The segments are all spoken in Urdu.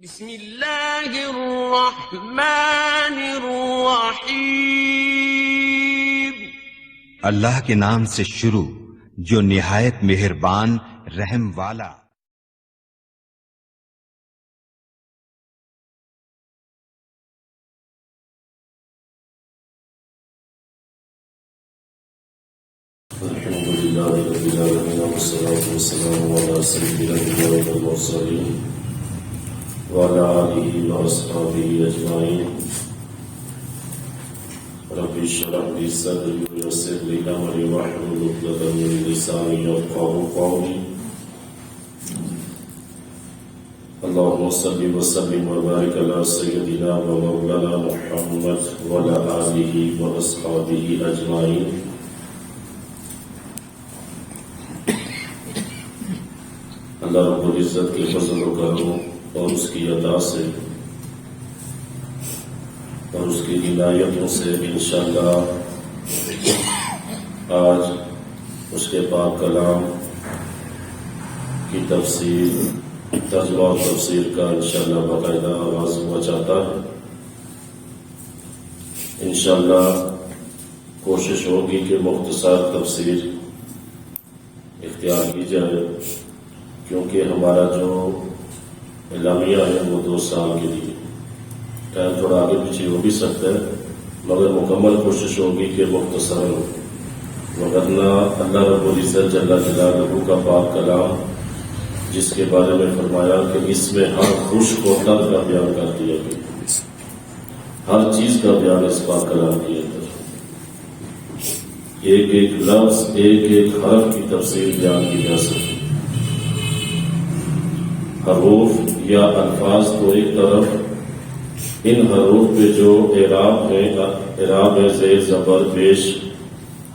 بسم اللہ الرحمن الرحیم۔ اللہ کے نام سے شروع جو نہایت مہربان رحم والا۔ الحمد لله رب العالمين والصلاة والسلام على سيدنا الأنبياء والمرسلين وعلى آله وأصحابه أجمعين رب اشرح لي صدري ويسر لي أمري واحلل عقدة من لساني يفقهوا قولي اللهم صل وسلم وبارك على سيدنا ومولانا محمد وعلى آله وأصحابه أجمعين۔ اللہ رب العزت کے فضل و کرم اور اس کی عطا سے اور اس کی عنایتوں سے انشاءاللہ آج اس کے پاک کلام کی تفسیر ترجمہ اور تفسیر کا انشاءاللہ باقاعدہ آغاز ہوا چاہتا ہے۔ انشاءاللہ کوشش ہوگی کہ مختصر تفسیر اختیار کی جائے، کیونکہ ہمارا جو اعلامیہ ہے وہ 2 سال کے لیے، ٹائم تھوڑا آگے پیچھے ہو بھی سکتا ہے، مگر مکمل کوشش ہوگی کہ مختصر ہو، وگرنہ اللہ رب العزت جل جلالہ کا پاک کلام جس کے بارے میں فرمایا کہ اس میں ہر خوش کو تر کا بیان کر دیا گیا، ہر چیز کا بیان اس پاک کلام کے اندر، ایک ایک لفظ ایک ایک حرف کی تفسیر بیان کی جا سکتی۔ حروف یا الفاظ تو ایک طرف، ان حروف پہ جو اعراب ہے زیر زبر پیش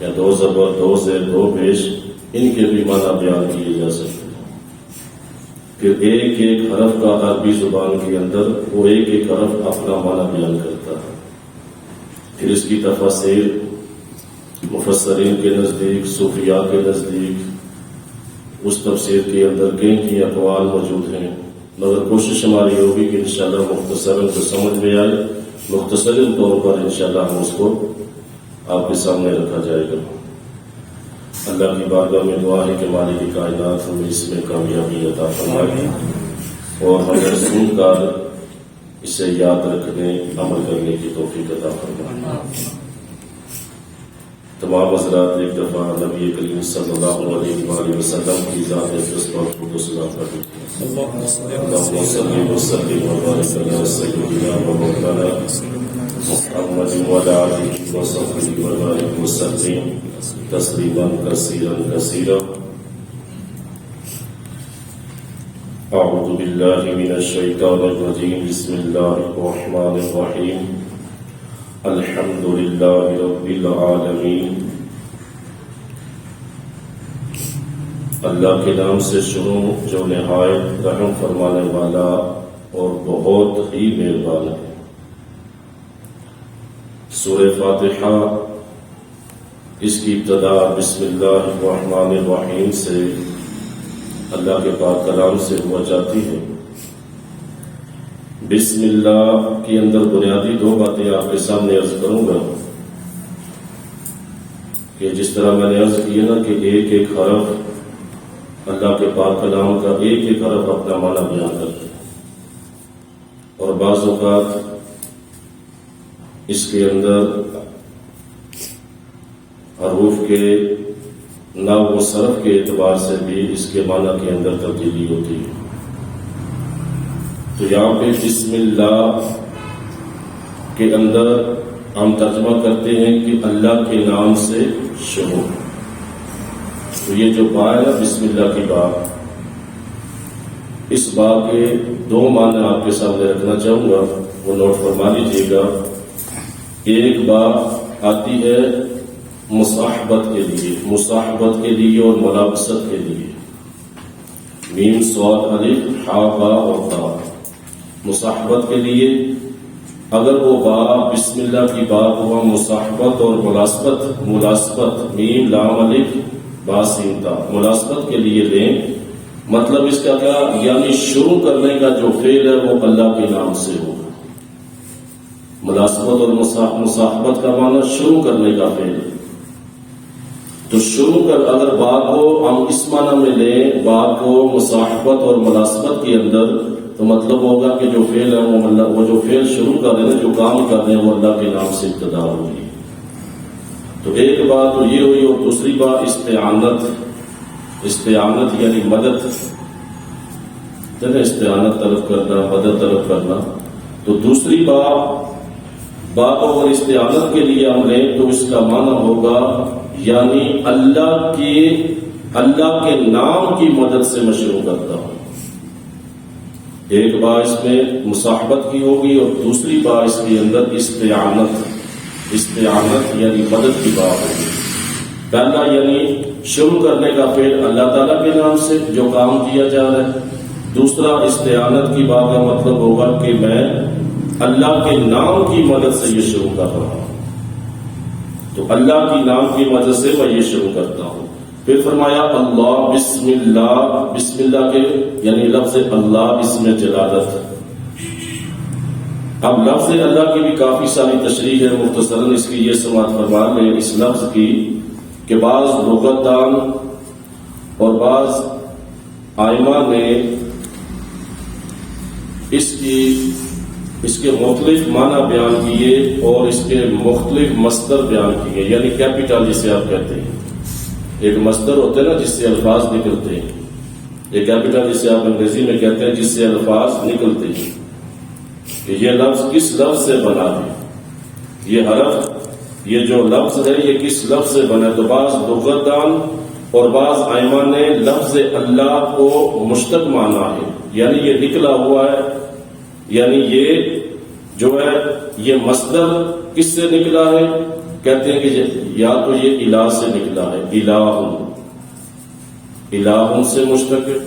یا 2 زبر 2 زیر 2 پیش، ان کے بھی معنی بیان کیے جا سکتے ہیں۔ پھر ایک ایک حرف کا عربی زبان کے اندر وہ ایک ایک حرف اپنا معنی بیان کرتا ہے۔ پھر اس کی تفاسیر مفسرین کے نزدیک، صوفیاء کے نزدیک اس تفسیر کے اندر کئی اقوال موجود ہیں، مگر کوشش ہماری ہوگی کہ انشاءاللہ مختصراً جو سمجھ میں آئے مختصر طور پر انشاءاللہ ہم اس کو آپ کے سامنے رکھا جائے گا۔ اللہ کی بارگاہ میں دعا ہے کہ مالک کائنات ہمیں اس میں کامیابی عطا فرمائے اور ہمیں سن کر اسے یاد رکھنے عمل کرنے کی توفیق عطا فرمائے۔ تمام حضرات ایک دفعہ نبی کریم صلی اللہ علیہ وآلہ وسلم کی ذات اقدس پر درود و سلام پڑھیں۔ اللہم صل وسلم وبارک علی سیدنا و مولانا محمد وعلی آلہ وصحبہ وبارک وسلم تسلیما کثیرا کثیرا۔ اعوذ باللہ من الشیطان الرجیم، بسم اللہ الرحمن الرحیم، الحمد للہ رب العالمین۔ اللہ کے نام سے شروع جو نہایت رحم فرمانے والا اور بہت ہی مہربان ہے۔ سورہ فاتحہ اس کی ابتدا بسم اللہ الرحمن الرحیم سے اللہ کے پاک کلام سے ہوا جاتی ہے۔ بسم اللہ کے اندر بنیادی 2 باتیں آپ کے سامنے عرض کروں گا کہ جس طرح میں نے عرض کیا نا کہ ایک ایک حرف اللہ کے پاک کلام کا ایک ایک حرف اپنا معنی بیان کرتے ہیں، اور بعض اوقات اس کے اندر حروف کے نحو و صرف کے اعتبار سے بھی اس کے معنی کے اندر تبدیلی ہوتی ہے۔ تو یہاں پہ بسم اللہ کے اندر ہم ترجمہ کرتے ہیں کہ اللہ کے نام سے شروع۔ تو یہ جو با ہے نا بسم اللہ کی با، اس با کے 2 معنی آپ کے سامنے رکھنا چاہوں گا، وہ نوٹ فرما لیجیے گا۔ ایک با آتی ہے مصاحبت کے لیے اور ملابست کے لیے، میم صاد الف ہا با اور تا، مصاحبت کے لیے۔ اگر وہ با بسم اللہ کی با ہوا مصاحبت اور ملاسبت میم لام الف با سین تا، ملاسبت کے لیے لیں مطلب اس کا کیا؟ یعنی شروع کرنے کا جو فعل ہے وہ اللہ کے نام سے ہوگا. ملاسبت اور مصاحبت کا معنی شروع کرنے کا فعل. تو شروع کر اگر بات کو ہم اس معنی میں لیں بات کو مصاحبت اور ملاسبت کے اندر، تو مطلب ہوگا کہ جو فعل ہے وہ جو فعل شروع کر رہے ہیں، جو کام کر رہے ہیں، وہ اللہ کے نام سے ابتدا ہوگی. تو ایک بات تو یہ ہوئی، اور دوسری بات استعانت یعنی مدد، استعانت طلب کرنا، مدد طلب کرنا. تو دوسری بات اگر استعانت کے لیے ہم لیں تو اس کا معنی ہوگا یعنی اللہ کے نام کی مدد سے میں شروع کرتا ہوں. ایک بات اس میں مصاحبت کی ہوگی، اور دوسری بات اس کے اندر استعانت یعنی مدد کی بات ہوگی. پہلا یعنی شروع کرنے کا فعل اللہ تعالیٰ کے نام سے جو کام کیا جا رہا ہے. دوسرا استعانت کی بات کا مطلب ہوگا کہ میں اللہ کے نام کی مدد سے یہ شروع کر رہا ہوں. تو اللہ کی نام کی مدد سے میں یہ شروع کرتا ہوں. پھر فرمایا اللہ، بسم اللہ کے یعنی لفظ اللہ اسم جلالت. اب لفظ اللہ کی بھی کافی ساری تشریح ہے، مختصراً اس کی یہ سماعت فرما لیں اس لفظ کی کہ بعض لغت دان اور بعض آئمہ نے اس کے مختلف معنی بیان کیے اور اس کے مختلف مصدر بیان کیے. یعنی کیپیٹل جسے آپ کہتے ہیں، ایک مصدر ہوتا ہے نا جس سے الفاظ نکلتے ہیں، ایک کیپیٹل جسے آپ انگریزی میں کہتے ہیں جس سے الفاظ نکلتے ہیں کہ یہ لفظ کس لفظ سے بنا ہے، یہ حرف، یہ جو لفظ ہے یہ کس لفظ سے بنا ہے. تو بعض لغت دان اور بعض آئمہ نے لفظ اللہ کو مشتق مانا ہے، یعنی یہ نکلا ہوا ہے، یعنی یہ جو ہے یہ مصدر کس سے نکلا ہے؟ کہتے ہیں کہ یا تو یہ الہ سے نکلا ہے، الہ سے مشتق ہے،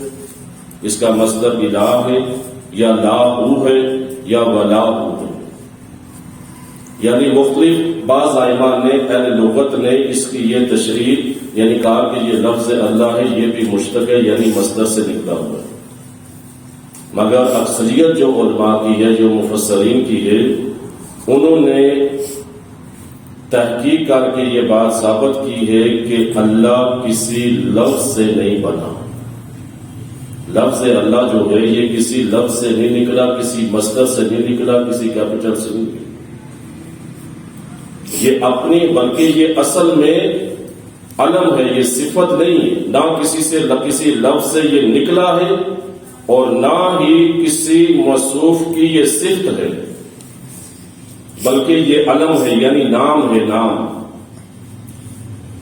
اس کا مصدر الہ ہے، یا لاہو ہے، یا ولاہو ہے. یعنی مختلف بعض آئمہ نے اہل لغت نے اس کی یہ تشریح یعنی کہا کہ یہ لفظ اللہ ہے، یہ بھی مشتق ہے یعنی مصدر سے نکلا ہوا ہے. مگر اکثریت جو علماء کی ہے، جو مفسرین کی ہے، انہوں نے تحقیق کر کے یہ بات ثابت کی ہے کہ اللہ کسی لفظ سے نہیں بنا. لفظ اللہ جو ہے یہ کسی لفظ سے نہیں نکلا، کسی مصدر سے نہیں نکلا، کسی کیپیٹل سے نہیں نکلا. یہ اپنی بلکہ یہ اصل میں علم ہے، یہ صفت نہیں ہے. نہ کسی لفظ سے یہ نکلا ہے اور نہ ہی کسی موصوف کی یہ صفت ہے، بلکہ یہ علم ہے یعنی نام ہے. نام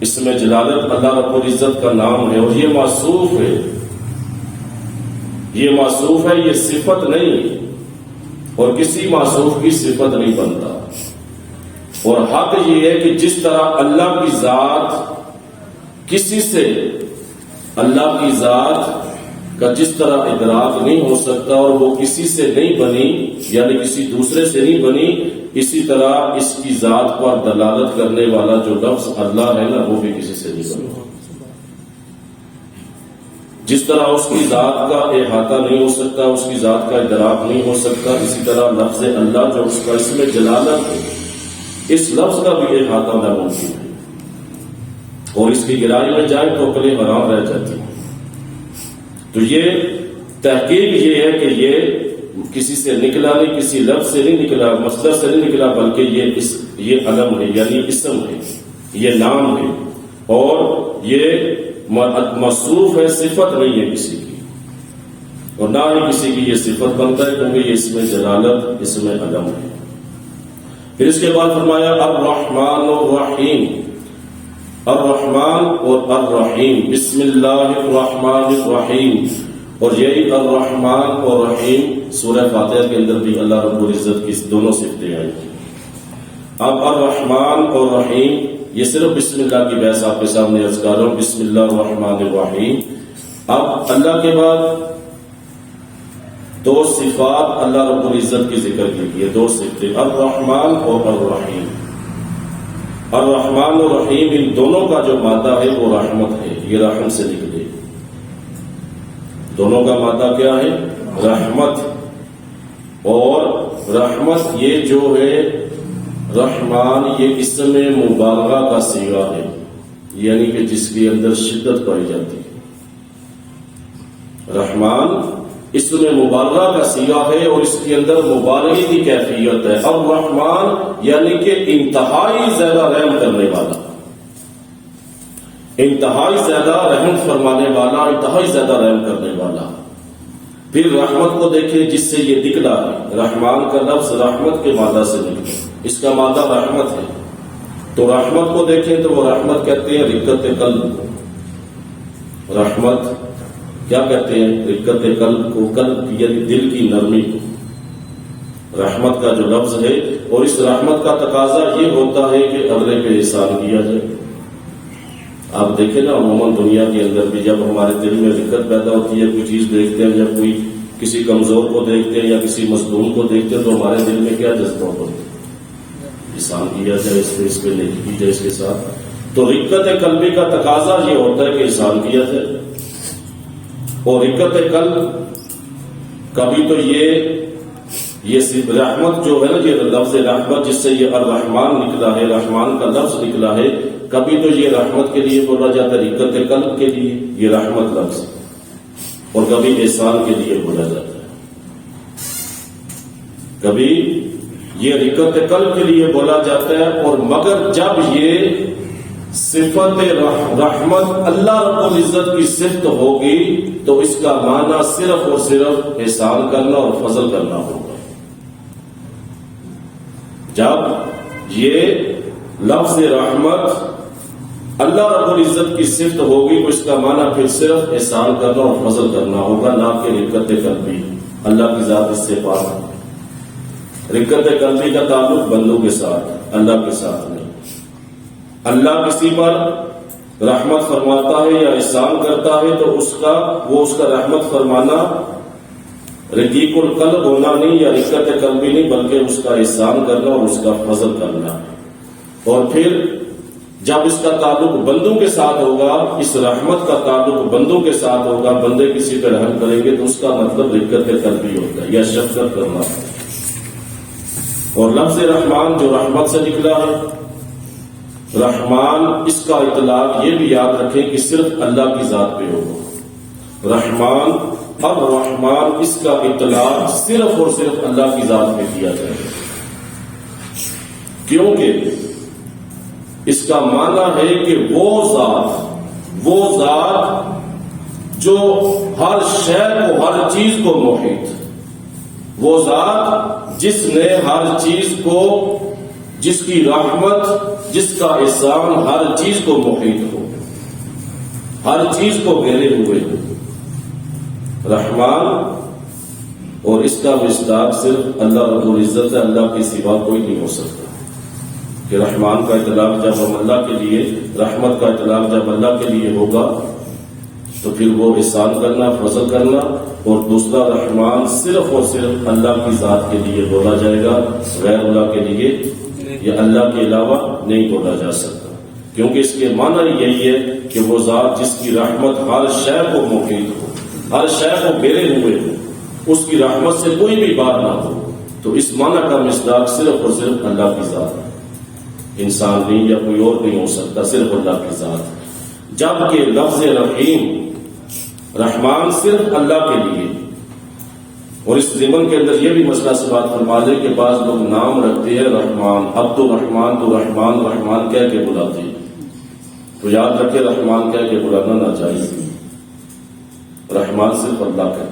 اس میں جلالت اللہ رب العزت کا نام ہے، اور یہ موصوف ہے، یہ موصوف ہے، یہ صفت نہیں، اور کسی موصوف کی صفت نہیں بنتا. اور حق یہ ہے کہ جس طرح اللہ کی ذات کسی سے، اللہ کی ذات کا جس طرح ادراک نہیں ہو سکتا اور وہ کسی سے نہیں بنی یعنی کسی دوسرے سے نہیں بنی، اسی طرح اس کی ذات پر دلالت کرنے والا جو لفظ اللہ ہے نا وہ بھی کسی سے نہیں بنا. جس طرح اس کی ذات کا احاطہ نہیں ہو سکتا، اس کی ذات کا ادراک نہیں ہو سکتا، اسی طرح لفظ اللہ جو اس کا اس میں جلالت ہے، اس لفظ کا بھی احاطہ ناممکن ہے. اور اس کی گہرائی میں جائے تو عقلیں حیران رہ جاتی ہیں. تو یہ تحقیق یہ ہے کہ یہ کسی سے نکلا نہیں، کسی لفظ سے نہیں نکلا، مصدر سے نہیں نکلا، بلکہ یہ علم ہے یعنی اسم ہے، یہ نام ہے، اور یہ موصوف ہے، صفت نہیں ہے کسی کی، اور نہ ہی کسی کی یہ صفت بنتا ہے کیونکہ یہ اس میں جلالت، اس میں علم ہے. پھر اس کے بعد فرمایا الرحمن الرحیم. الرحمن اور الرحیم، بسم اللہ الرحمن الرحیم. اور یہی الرحمن اور رحیم سورہ فاتحہ کے اندر بھی اللہ رب العزت کی دونوں صفتیں آئی ہیں. اب الرحمن اور رحیم یہ صرف بسم اللہ کی بحث آپ کے سامنے عرض کر رہا ہوں. بسم اللہ الرحمن الرحیم. اب اللہ کے بعد دو صفات اللہ رب العزت کی ذکر کی ہے، دو صفتیں، الرحمن اور الرحیم. الرحمن اور رحیم ان دونوں کا جو مادہ ہے وہ رحمت ہے، یہ رحم سے نکلے. دونوں کا مادہ کیا ہے؟ رحمت. اور رحمت یہ جو ہے رحمان یہ اسم مبالغہ کا صیغہ ہے، یعنی کہ جس کے اندر شدت پائی جاتی ہے. رحمان اسم مبالغہ کا صیغہ ہے اور اس کے اندر مبالغے کی کیفیت ہے. اب رحمان یعنی کہ انتہائی زیادہ رحم کرنے والا، انتہائی زیادہ رحم فرمانے والا، انتہائی زیادہ رحم کرنے والا. پھر رحمت کو دیکھیں جس سے یہ نکلا ہے، رحمان کا لفظ رحمت کے مادہ سے نکلا، اس کا مادہ رحمت ہے. تو رحمت کو دیکھیں تو وہ رحمت کہتے ہیں رقت قلب کو. رحمت کیا کہتے ہیں؟ رقت قلب کو، قلب یعنی دل کی نرمی کو. رحمت کا جو لفظ ہے، اور اس رحمت کا تقاضا یہ ہوتا ہے کہ اگلے پہ احسان کیا جائے. آپ دیکھیں نا عموماً دنیا کے اندر بھی جب ہمارے دل میں رقت پیدا ہوتی ہے، کوئی چیز دیکھتے ہیں، جب کوئی کسی کمزور کو دیکھتے ہیں یا کسی مظلوم کو دیکھتے ہیں تو ہمارے دل میں کیا جذبہ ہوتا ہے؟ احسان کیا جائے، اس پہ نیکی کی جائے اس کے ساتھ. تو رقت قلبی کا تقاضا یہ ہوتا ہے کہ احسان کیا جائے. اور رقت قلب کبھی تو یہ صرف رحمت جو ہے نا، یہ لفظ رحمت جس سے یہ الرحمن نکلا ہے، رحمان کا لفظ نکلا ہے، کبھی تو یہ رحمت کے لیے بولا جاتا ہے، رقت قلب کے لیے یہ رحمت لفظ، اور کبھی احسان کے لیے بولا جاتا ہے. کبھی یہ رقت قلب کے لیے بولا جاتا ہے، اور مگر جب یہ صفت رحمت اللہ رب العزت کی صفت ہوگی تو اس کا معنی صرف اور صرف احسان کرنا اور فضل کرنا ہوگا. جب یہ لفظ رحمت اللہ رب العزت کی صفت ہوگی تو اس کا معنی پھر صرف احسان کرنا اور فضل کرنا ہوگا، نہ کہ رقت قلبی. اللہ کی ذات اس سے پاک ہے. رقت قلبی کا تعلق بندوں کے ساتھ، اللہ کے ساتھ نہیں. اللہ کسی پر رحمت فرماتا ہے یا احسان کرتا ہے تو اس کا رحمت فرمانا رقیق القلب ہونا نہیں یا رقت قلبی نہیں، بلکہ اس کا احسان کرنا اور اس کا فضل کرنا. اور پھر جب اس کا تعلق بندوں کے ساتھ ہوگا، اس رحمت کا تعلق بندوں کے ساتھ ہوگا، بندے کسی پہ رحم کریں گے تو اس کا مطلب رقت قلبی ہوتا ہے یا شفقت کرنا. اور لفظ رحمان جو رحمت سے نکلا ہے، رحمان اس کا اطلاق یہ بھی یاد رکھیں کہ صرف اللہ کی ذات پہ ہوگا. رحمان اب رحمان اس کا اطلاق صرف اور صرف اللہ کی ذات پہ کیا جائے گا، کیونکہ اس کا معنی ہے کہ وہ ذات جو ہر شے کو، ہر چیز کو محیط، وہ ذات جس نے ہر چیز کو، جس کی رحمت، جس کا احسان ہر چیز کو محیط ہو، ہر چیز کو گھیرے ہوئے ہو. رحمان اور اس کا مصداق صرف اللہ رب العزت ہے، اللہ کے سوا کوئی نہیں ہو سکتا. کہ رحمان کا اطلاق جب ہم اللہ کے لیے، رحمت کا اطلاق جب اللہ کے لیے ہوگا تو پھر وہ احسان کرنا، فضل کرنا. اور دوسرا رحمان صرف اور صرف اللہ کی ذات کے لیے بولا جائے گا، غیر اللہ کے لیے یا اللہ کے علاوہ نہیں بولا جا سکتا، کیونکہ اس کے معنی یہی ہے کہ وہ ذات جس کی رحمت ہر شے کو محیط ہو، ہر شے کو گھیرے ہوئے ہو، اس کی رحمت سے کوئی بھی بات نہ ہو. تو اس معنی کا مصداق صرف اور صرف اللہ کی ذات ہے، انسان نہیں یا کوئی اور نہیں ہو سکتا، صرف اللہ کی ذات. جبکہ لفظ رحیم، رحمان صرف اللہ کے لیے. اور اس ضمن کے اندر یہ بھی مسئلہ سے بات فرما دے کہ بعض لوگ نام رکھتے ہیں رحمان، اب تو رحمان رحمان کہہ کے بلاتے ہیں، تو یاد رکھے رحمان کہہ کے بلانا نہ چاہیے. رحمان صرف اللہ کا.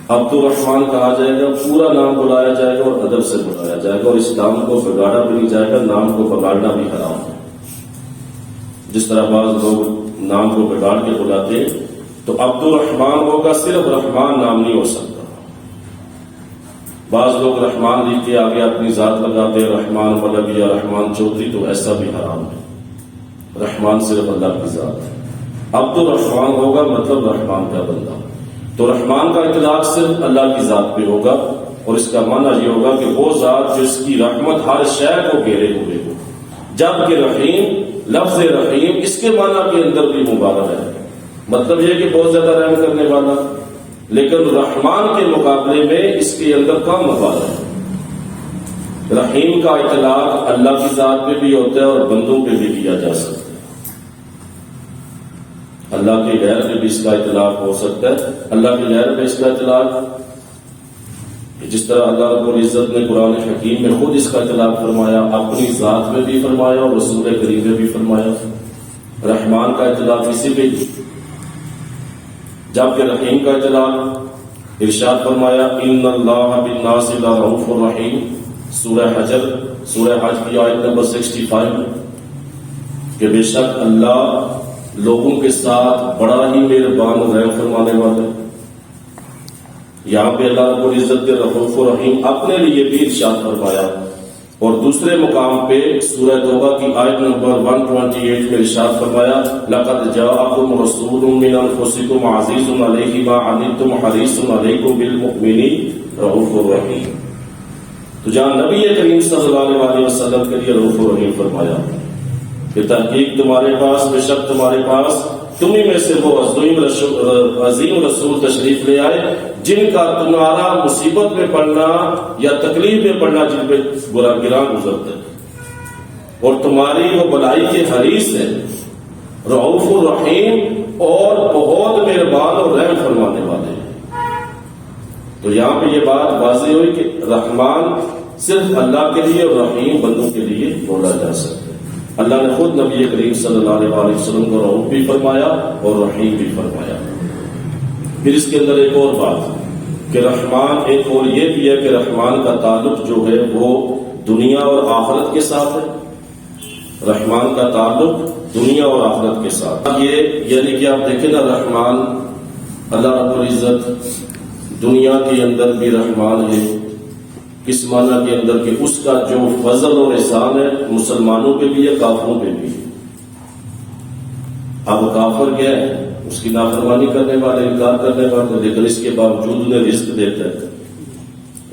اب تو رحمان کہا جائے گا، پورا نام بلایا جائے گا اور ادب سے بلایا جائے گا، اور اس نام کو بگاڑا بھی نہیں جائے گا، نام کو بگاڑنا بھی حرام ہے. جس طرح بعض لوگ نام کو بگاڑ کے بلاتے ہیں تو عبد الرحمان ہوگا، صرف رحمان نام نہیں ہو سکتا. بعض لوگ رحمان لکھ کے آگے اپنی ذات لگاتے ہیں، رحمان ملک یا رحمان چودھری، تو ایسا بھی حرام ہے. رحمان صرف اللہ کی ذات ہے. عبد الرحمان ہوگا مطلب رحمان کا بندہ. تو رحمان کا اطلاق صرف اللہ کی ذات پہ ہوگا، اور اس کا معنی یہ ہوگا کہ وہ ذات جس کی رحمت ہر شے کو گھیرے ہوئے ہو. جبکہ رحیم، لفظ رحیم اس کے معنی کے اندر بھی مبالغہ ہے. مطلب یہ کہ بہت زیادہ رحم کرنے والا، لیکن رحمان کے مقابلے میں اس کے اندر کم مقابلہ ہے۔ رحیم کا اطلاق اللہ کی ذات پہ بھی ہوتا ہے اور بندوں پہ بھی کیا جا سکتا ہے، اللہ کے غیر پہ بھی اس کا اطلاق ہو سکتا ہے۔ اللہ کے غیر پہ اس کا اطلاق، جس طرح اللہ رب العزت نے قرآن حکیم میں خود اس کا اطلاق فرمایا، اپنی ذات میں بھی فرمایا اور رسول کریم میں بھی فرمایا۔ رحمان کا اطلاق اسی پہ، جبکہ رحیم کا اطلاق ارشاد فرمایا ان اللہ بالناس لرؤوف الرحیم، سورہ حجر، سورہ حج کی آیت نمبر 65، کہ بے شک اللہ لوگوں کے ساتھ بڑا ہی مہربان و رحم فرمانے والا ہے۔ یہاں پہ اللہ رب العزت کے رؤوف الرحیم اپنے لیے بھی ارشاد فرمایا، اور دوسرے مقام پہ سورہ توبہ کی آیت نمبر 128 میں ارشاد فرمایا لقد جاءکم رسول من انفسکم عزیز علیہ ما عنتم حریص علیکم بالمؤمنین رؤوف الرحیم۔ تو جہاں نبی کریم صلی اللہ علیہ وسلم کے لیے رؤوف الرحیم فرمایا کہ تحقیق تمہارے پاس، بے شک تمہارے پاس تمہیں میں سے وہ عظیم رسول تشریف لے آئے جن کا تمہارا مصیبت میں پڑنا یا تکلیف میں پڑنا جن پہ گراں گزرتا ہے، اور تمہاری وہ بلائی کے حریص ہے، رؤوف الرحیم اور بہت مہربان اور رحم فرمانے والے ہیں۔ تو یہاں پہ یہ بات واضح ہوئی کہ رحمان صرف اللہ کے لیے اور رحیم بندوں کے لیے بولا جا سکتا ہے۔ اللہ نے خود نبی کریم صلی اللہ علیہ وسلم کو رؤوف بھی فرمایا اور رحیم بھی فرمایا۔ پھر اس کے اندر ایک اور بات کہ رحمان، ایک اور یہ بھی ہے کہ رحمان کا تعلق جو ہے وہ دنیا اور آخرت کے ساتھ ہے۔ رحمان کا تعلق دنیا اور آخرت کے ساتھ، یہ یعنی کہ آپ دیکھیں نا، رحمان اللہ رب العزت دنیا کے اندر بھی رحمان ہے، اس معنی کے اندر کہ اس کا جو فضل اور احسان ہے مسلمانوں پہ بھی ہے، کافروں پہ بھی ہے۔ اب کافر کیا ہے؟ اس کی نافرمانی کرنے والے، انکار کرنے والے، لیکن اس کے باوجود انہیں رزق دیتا ہے،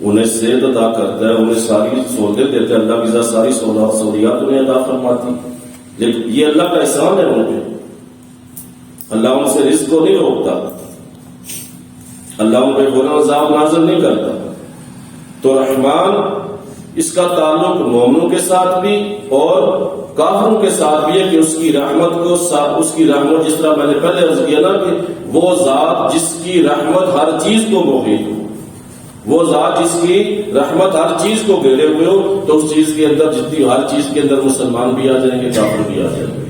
انہیں صحت عطا کرتا ہے، انہیں ساری سہولتیں دیتا ہے، اللہ کی ذات ساری سہولیات انہیں عطا فرماتی، لیکن یہ اللہ کا احسان ہے ان پہ۔ اللہ ان سے رزق کو نہیں روکتا، اللہ ان پہ فوراً عذاب نازل نہیں کرتا۔ تو رحمان اس کا تعلق مومنوں کے ساتھ بھی اور کافروں کے ساتھ بھی ہے کہ اس کی رحمت کو اس کی رحمت، جس طرح میں نے پہلے عرض کیا نا کہ وہ ذات جس کی رحمت ہر چیز کو محیط ہو، وہ ذات جس کی رحمت ہر چیز کو گھیرے ہوئے ہو، تو اس چیز کے اندر جتنی ہر چیز کے اندر مسلمان بھی آ جائیں گے، کافر بھی آ جائیں گے۔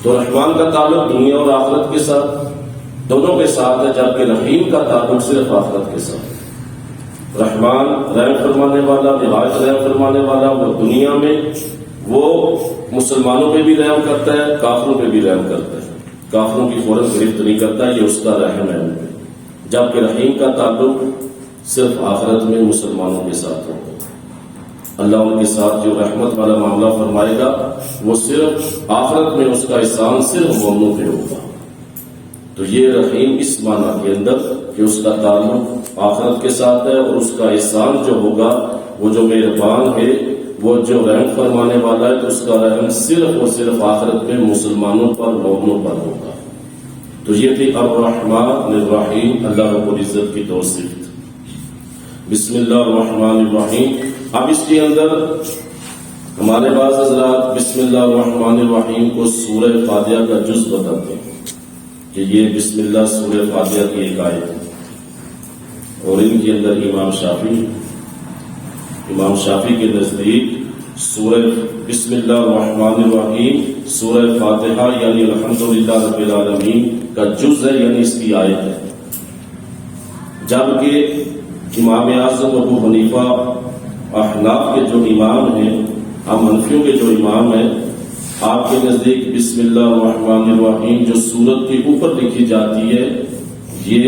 تو رحمان کا تعلق دنیا اور آخرت کے ساتھ، دونوں کے ساتھ ہے، جبکہ رحیم کا تعلق صرف آخرت کے ساتھ۔ رحمان رحم فرمانے والا، نہایت رحم فرمانے والا، وہ دنیا میں وہ مسلمانوں پہ بھی رحم کرتا ہے، کافروں پہ بھی رحم کرتا ہے، کافروں کی فوراً گرفت نہیں کرتا، یہ اس کا رحم ہے ان پہ۔ جبکہ رحیم کا تعلق صرف آخرت میں مسلمانوں کے ساتھ ہوگا، اللہ ان کے ساتھ جو رحمت والا معاملہ فرمائے گا وہ صرف آخرت میں اس کا احسان صرف مومنوں پہ ہوگا۔ تو یہ رحیم اس معنی کے اندر کہ اس کا تعلق آخرت کے ساتھ ہے، اور اس کا احسان جو ہوگا وہ جو مہربان ہے، وہ جو رحم فرمانے والا ہے، تو اس کا رحم صرف اور صرف آخرت میں مسلمانوں پر، مومنوں پر ہوگا۔ تو یہ تھی الرحمن الرحیم، اللہ رب العزت کی دو صفت۔ بسم اللہ الرحمن الرحیم۔ اب اس کے اندر ہمارے بعض حضرات بسم اللہ الرحمن الرحیم کو سورہ فاتحہ کا جز بتاتے ہیں کہ یہ بسم اللہ سورہ فاتحہ کی ایک آیت ہے، اور ان کے اندر امام شافعی کے نزدیک سورہ بسم اللہ الرحمن الرحیم سورہ فاتحہ یعنی الحمدللہ رب العالمین کا جز ہے، یعنی اس کی آیت ہے۔ جبکہ امام اعظم ابو حنیفہ احناف کے جو امام ہیں، ہم حنفیوں کے جو امام ہیں، آپ کے نزدیک بسم اللہ الرحمن الرحیم جو سورت کے اوپر لکھی جاتی ہے، یہ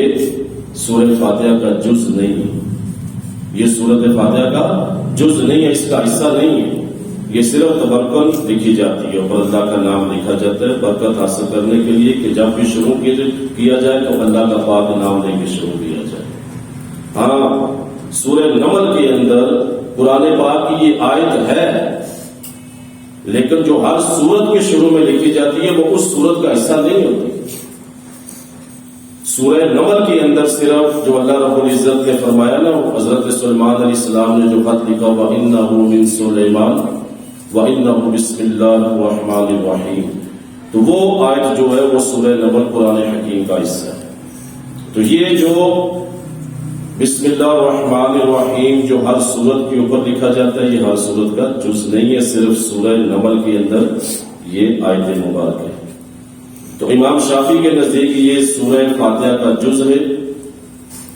سورہ فاتحہ کا جز نہیں ہے، یہ سورت فاتحہ کا جز نہیں ہے، اس کا حصہ نہیں ہے، یہ صرف تبرکن لکھی جاتی ہے، اور اللہ کا نام لکھا جاتا ہے برکت حاصل کرنے کے لیے کہ جب بھی شروع کیا جائے تو اللہ کا پاک نام لے کے شروع کیا جائے۔ ہاں، سورہ نمل کے اندر قرآن پاک کی یہ آیت ہے، لیکن جو ہر سورت کے شروع میں لکھی جاتی ہے وہ اس سورت کا حصہ نہیں ہوتی، سورہ نمل کے اندر صرف جو اللہ رب العزت نے فرمایا نا، وہ حضرت سلیمان علیہ السلام نے جو خط لکھا وَإِنَّهُ مِن سُلَيْمَانَ وَإِنَّهُ بِسْمِ اللَّهِ الرَّحْمَنِ الرَّحِيمِ، تو وہ آیت جو ہے وہ سورہ نمل قرآن حکیم کا حصہ ہے۔ تو یہ جو بسم اللہ الرحمن الرحیم جو ہر سورت کے اوپر لکھا جاتا ہے، یہ ہر سورت کا جز نہیں ہے، صرف سورہ نمل کے اندر یہ آیت مبارک ہے۔ تو امام شافعی کے نزدیک یہ سورہ فاتحہ کا جز ہے،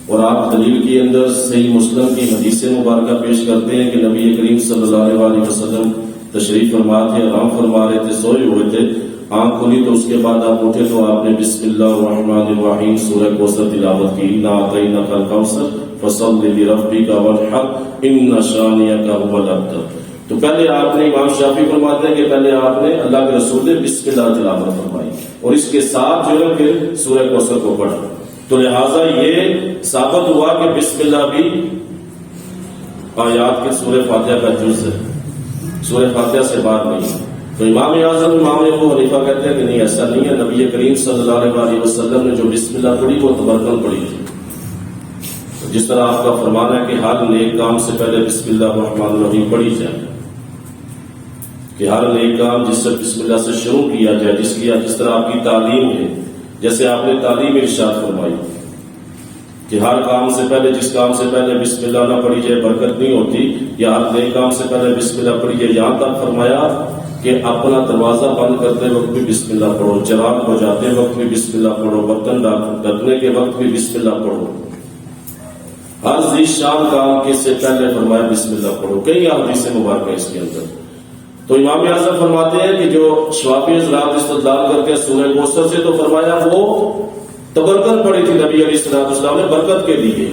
اور آپ دلیل کے اندر صحیح مسلم کی حدیث مبارکہ پیش کرتے ہیں کہ نبی کریم صلی اللہ علیہ وسلم تشریف فرما تھے، آرام فرما رہے تھے، سوئے ہوئے تھے، آنکھ کھلی تو اس کے بعد آپ اٹھے تو آپ نے بسم اللہ الرحمن الرحیم سورہ کوثر تلاوت کی، اِنَّا أَعْطَيْنَاكَ الْكَوْثَرَ فَصَلِّ لِرَبِّكَ وَانْحَرْ إِنَّ شَانِئَكَ هُوَ الْأَبْتَرُ۔ تو پہلے آپ نے، امام شافعی فرماتے ہیں کہ پہلے آپ نے اللہ کے رسول نے بسم اللہ تلاوت فرمائی اور اس کے ساتھ جو ہے پھر سورہ کوثر کو پڑھا، تو لہٰذا یہ ثابت ہوا کہ بسم اللہ بھی آیات کے سورہ فاتحہ کا جز ہے، سورہ فاتحہ سے باہر نہیں۔ تو امام اعظم امام ابو حنیفہ کہتے ہیں کہ نہیں، ایسا نہیں ہے، نبی کریم صلی اللہ علیہ وسلم نے جو بسم اللہ پڑھی وہ تبرکن پڑھی تھی۔ جس طرح آپ کا فرمان ہے کہ ہر نیک کام سے پہلے بسم اللہ الرحمن الرحیم پڑھی جائے، کہ ہر نیک کام جس سے بسم اللہ سے شروع کیا جائے، جس طرح آپ کی تعلیم ہے، جیسے آپ نے تعلیم ارشاد فرمائی کہ ہر کام سے پہلے، جس کام سے پہلے بسم اللہ نہ پڑھی جائے برکت نہیں ہوتی، یا ہر نیک کام سے پہلے بسم اللہ پڑھی جائے، یہاں تک فرمایا کہ اپنا دروازہ بند کرتے وقت بھی بسم اللہ پڑھو، چراغ بجاتے وقت بھی بسم اللہ پڑھو، برتن ڈھکنے کے وقت بھی بسم اللہ پڑھو، ہر ذی شان کام کے سے پہلے فرمایا بسم اللہ پڑھو۔ کئی احادیث مبارکہ اس کے اندر۔ تو امام اعظم فرماتے ہیں کہ جو شافعی حضرات استدلال کرتے ہیں سورہ کوثر سے، تو فرمایا وہ تبرکن پڑھی تھی نبی علیہ السلام نے برکت کے لیے۔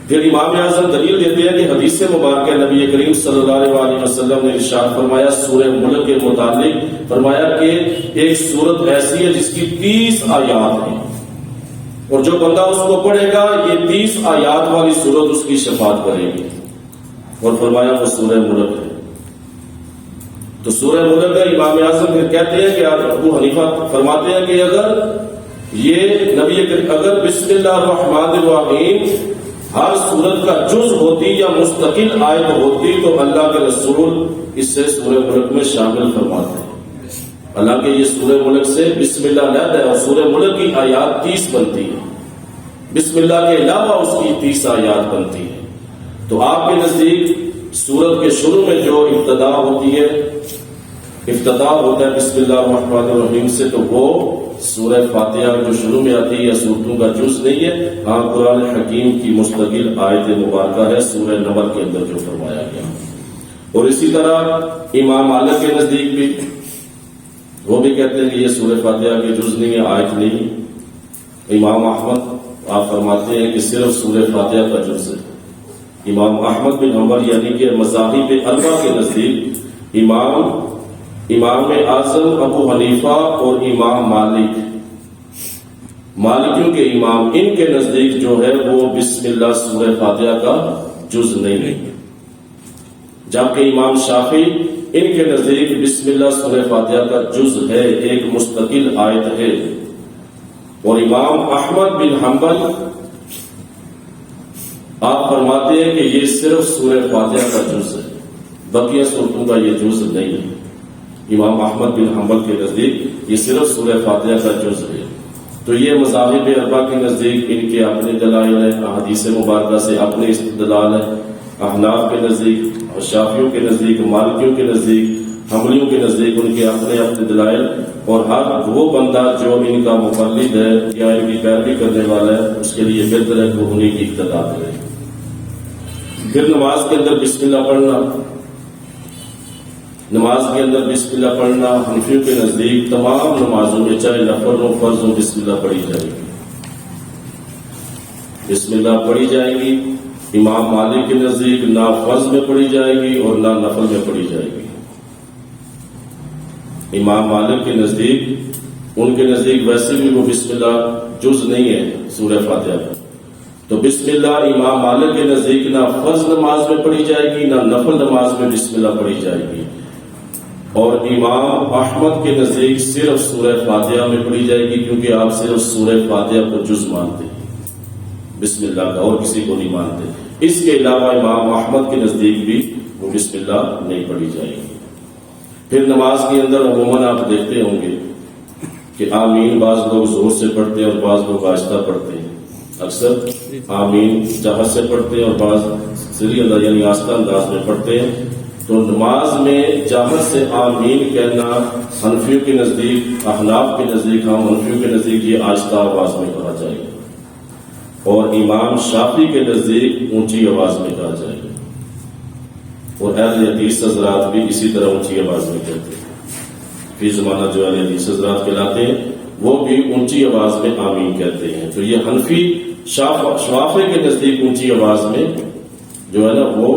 پھر امام اعظم دلیل دیتے ہیں کہ حدیث مبارکہ نبی کریم صلی اللہ علیہ وسلم نے ارشاد فرمایا سورہ ملک کے متعلق، فرمایا کہ ایک سورت ایسی ہے جس کی 30 آیات ہیں، اور جو بندہ اس کو پڑھے گا یہ 30 آیات والی سورت اس کی شفاعت کرے گی، اور فرمایا وہ سورہ ملک ہے۔ تو سورہ ملک ہے۔ امام اعظم پھر کہتے ہیں کہ ابو حنیفہ فرماتے ہیں کہ اگر بسم اللہ الرحمن الرحیم ہر سورت کا جز ہوتی یا مستقل آیت ہوتی تو اللہ کے رسول اس سے سورہ ملک میں شامل فرماتے ہیں۔ حالانکہ یہ سورہ ملک سے بسم اللہ علیحدہ ہے، اور سورہ ملک کی آیات 30 بنتی ہے، بسم اللہ کے علاوہ اس کی 30 آیات بنتی ہے۔ تو آپ کے نزدیک سورت کے شروع میں جو ابتدا ہوتی ہے، افتتاح ہوتا ہے بسم اللہ الرحمن الرحیم سے، تو وہ سورہ فاتحہ جو شروع میں آتی ہے یا سورتوں کا جز نہیں ہے، ہاں قرآن حکیم کی مستقل آیت مبارکہ ہے سورہ نمل کے اندر جو فرمایا گیا۔ اور اسی طرح امام مالک کے نزدیک بھی وہ بھی کہتے ہیں کہ یہ سورہ فاتحہ کے جز نہیں ہے، آیت نہیں۔ امام احمد آپ فرماتے ہیں کہ صرف سورہ فاتحہ کا جز ہے۔ امام احمد بن حنبل یعنی کہ مذاہب اربعہ کے نزدیک امام اعظم ابو حنیفہ اور امام مالکیوں کے امام، ان کے نزدیک جو ہے وہ بسم اللہ سورہ فاتحہ کا جز نہیں ہے، جبکہ امام شافعی ان کے نزدیک بسم اللہ سورہ فاتحہ کا جز ہے، ایک مستقل آیت ہے۔ اور امام احمد بن حنبل آپ فرماتے ہیں کہ یہ صرف سورہ فاتحہ کا جز ہے، بقیہ سورتوں کا یہ جز نہیں ہے۔ امام احمد بن حنبل کے نزدیک یہ صرف سورہ فاتحہ کا جز ہے۔ تو یہ مذاہب اربعہ کے نزدیک ان کے اپنے دلائل ہیں، احادیث مبارکہ سے اپنے استدلال ہیں۔ احناف کے نزدیک، شافعیوں کے نزدیک، مالکیوں کے نزدیک، حنبلیوں کے نزدیک ان کے اپنے اپنے دلائل، اور ہر وہ بندہ جو ان کا مقلد ہے یا ان کی پیروی کرنے والا ہے اس کے لیے بہتر ہے کہ انہیں کی اقتداء کرے۔ پھر نماز کے اندر بسم اللہ پڑھنا، نماز کے اندر بسم اللہ پڑھنا حنفیوں کے نزدیک تمام نمازوں میں چاہے نفل ہو فرض ہو بسم اللہ پڑھی جائے گی، بسم اللہ پڑھی جائے گی۔ امام مالک کے نزدیک نہ فرض میں پڑھی جائے گی اور نہ نفل میں پڑھی جائے گی۔ امام مالک کے نزدیک، ان کے نزدیک ویسے بھی وہ بسم اللہ جز نہیں ہے سورہ فاتحہ کا، تو بسم اللہ امام مالک کے نزدیک نہ فرض نماز میں پڑھی جائے گی نہ نفل نماز میں بسم اللہ پڑھی جائے گی۔ اور امام احمد کے نزدیک صرف سورہ فاتحہ میں پڑھی جائے گی، کیونکہ آپ صرف سورہ فاتحہ کو جز مانتے ہیں بسم اللہ کا، اور کسی کو نہیں مانتے۔ اس کے علاوہ امام احمد کے نزدیک بھی وہ بسم اللہ نہیں پڑھی جائے گی۔ پھر نماز کے اندر عموماً آپ دیکھتے ہوں گے کہ آمین بعض لوگ زور سے پڑھتے ہیں اور بعض لوگ آہستہ پڑھتے ہیں۔ اکثر آمین جہر سے پڑھتے ہیں اور بعض سری انداز یعنی آہستہ انداز میں پڑھتے ہیں۔ تو نماز میں جہر سے آمین کہنا حنفیوں کے نزدیک، احناف کے نزدیک، ہم حنفیوں کے نزدیک یہ آہستہ آواز میں کہا جائے گا، اور امام شافعی کے نزدیک اونچی آواز میں کہا جائے گا، اور اہل حدیث حضرات بھی اسی طرح اونچی آواز میں کہتے ہیں۔ فی زمانہ جو اہل حدیث حضرات کہلاتے ہیں وہ بھی اونچی آواز میں آمین کہتے ہیں۔ تو یہ حنفی شافعی کے نزدیک اونچی آواز میں جو ہے نا وہ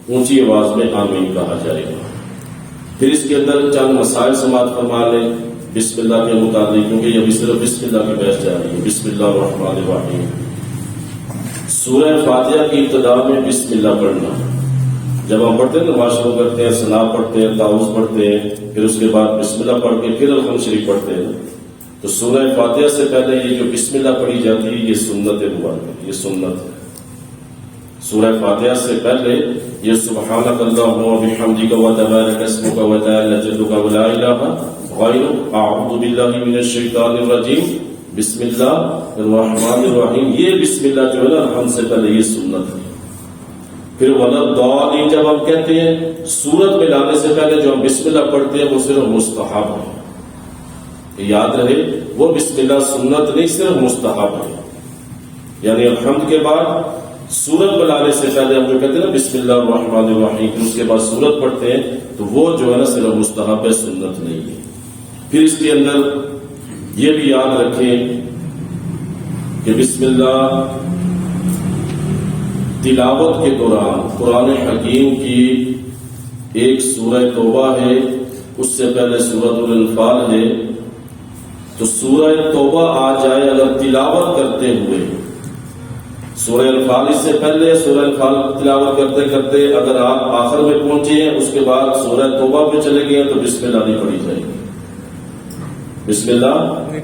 اونچی آواز میں آمین کہا جائے گا۔ پھر اس کے اندر چند مسائل سماعت فرما لیں بسم اللہ کے متعلق، کیونکہ یہ بھی صرف بسم اللہ کی بحث جا رہی ہے۔ بسم اللہ الرحمن الرحیم، سورہ فاتحہ کی ابتدا میں بسم اللہ پڑھنا۔ جب ہم پڑھتے ہیں نماز شروع کرتے ہیں، ثنا پڑھتے ہیں، تعوذ پڑھتے ہیں، پھر اس کے بعد بسم اللہ پڑھ کے پھر الحمد شریف پڑھتے ہیں، تو سورہ فاتحہ سے پہلے یہ جو بسم اللہ پڑھی جاتی ہے یہ سنت مبارک، یہ سنت ہے۔ سورہ فاتحہ سے پہلے یہ سبحانک اللہم وبحمدک وتبارک اسمک وتعالی جدک ولا الہ غیرک اعوذ باللہ من الشیطان الرجیم بسم اللہ الرحمن الرحیم، یہ بسم اللہ جو ہے نا الحمد سے پہلے یہ سنت ہے۔ پھر وَلَضَّالِّينَ جب ہم کہتے ہیں سورت میں لانے سے پہلے جو ہم بسم اللہ پڑھتے ہیں وہ صرف مستحب ہے، یاد رہے وہ بسم اللہ سنت نہیں، صرف مستحب ہے۔ یعنی الحمد کے بعد سورت بلانے سے پہلے ہم جو کہتے ہیں نا بسم اللہ الرحمن الرحیم، پھر اس کے بعد سورت پڑھتے ہیں تو وہ جو ہے نا صرف مستحب ہے، سنت نہیں ہے۔ پھر اس کے اندر یہ بھی یاد رکھیں کہ بسم اللہ تلاوت کے دوران قرآن حکیم کی ایک سورہ توبہ ہے، اس سے پہلے سورۃ الانفال ہے، تو سورہ توبہ آ جائے اگر تلاوت کرتے ہوئے، سورہ انفال اس سے پہلے سورہ انفال تلاوت کرتے کرتے اگر آپ آخر میں پہنچے ہیں، اس کے بعد سورہ توبہ پہ چلے گئے تو بسم اللہ نہیں پڑھی جائے گی، بسم اللہ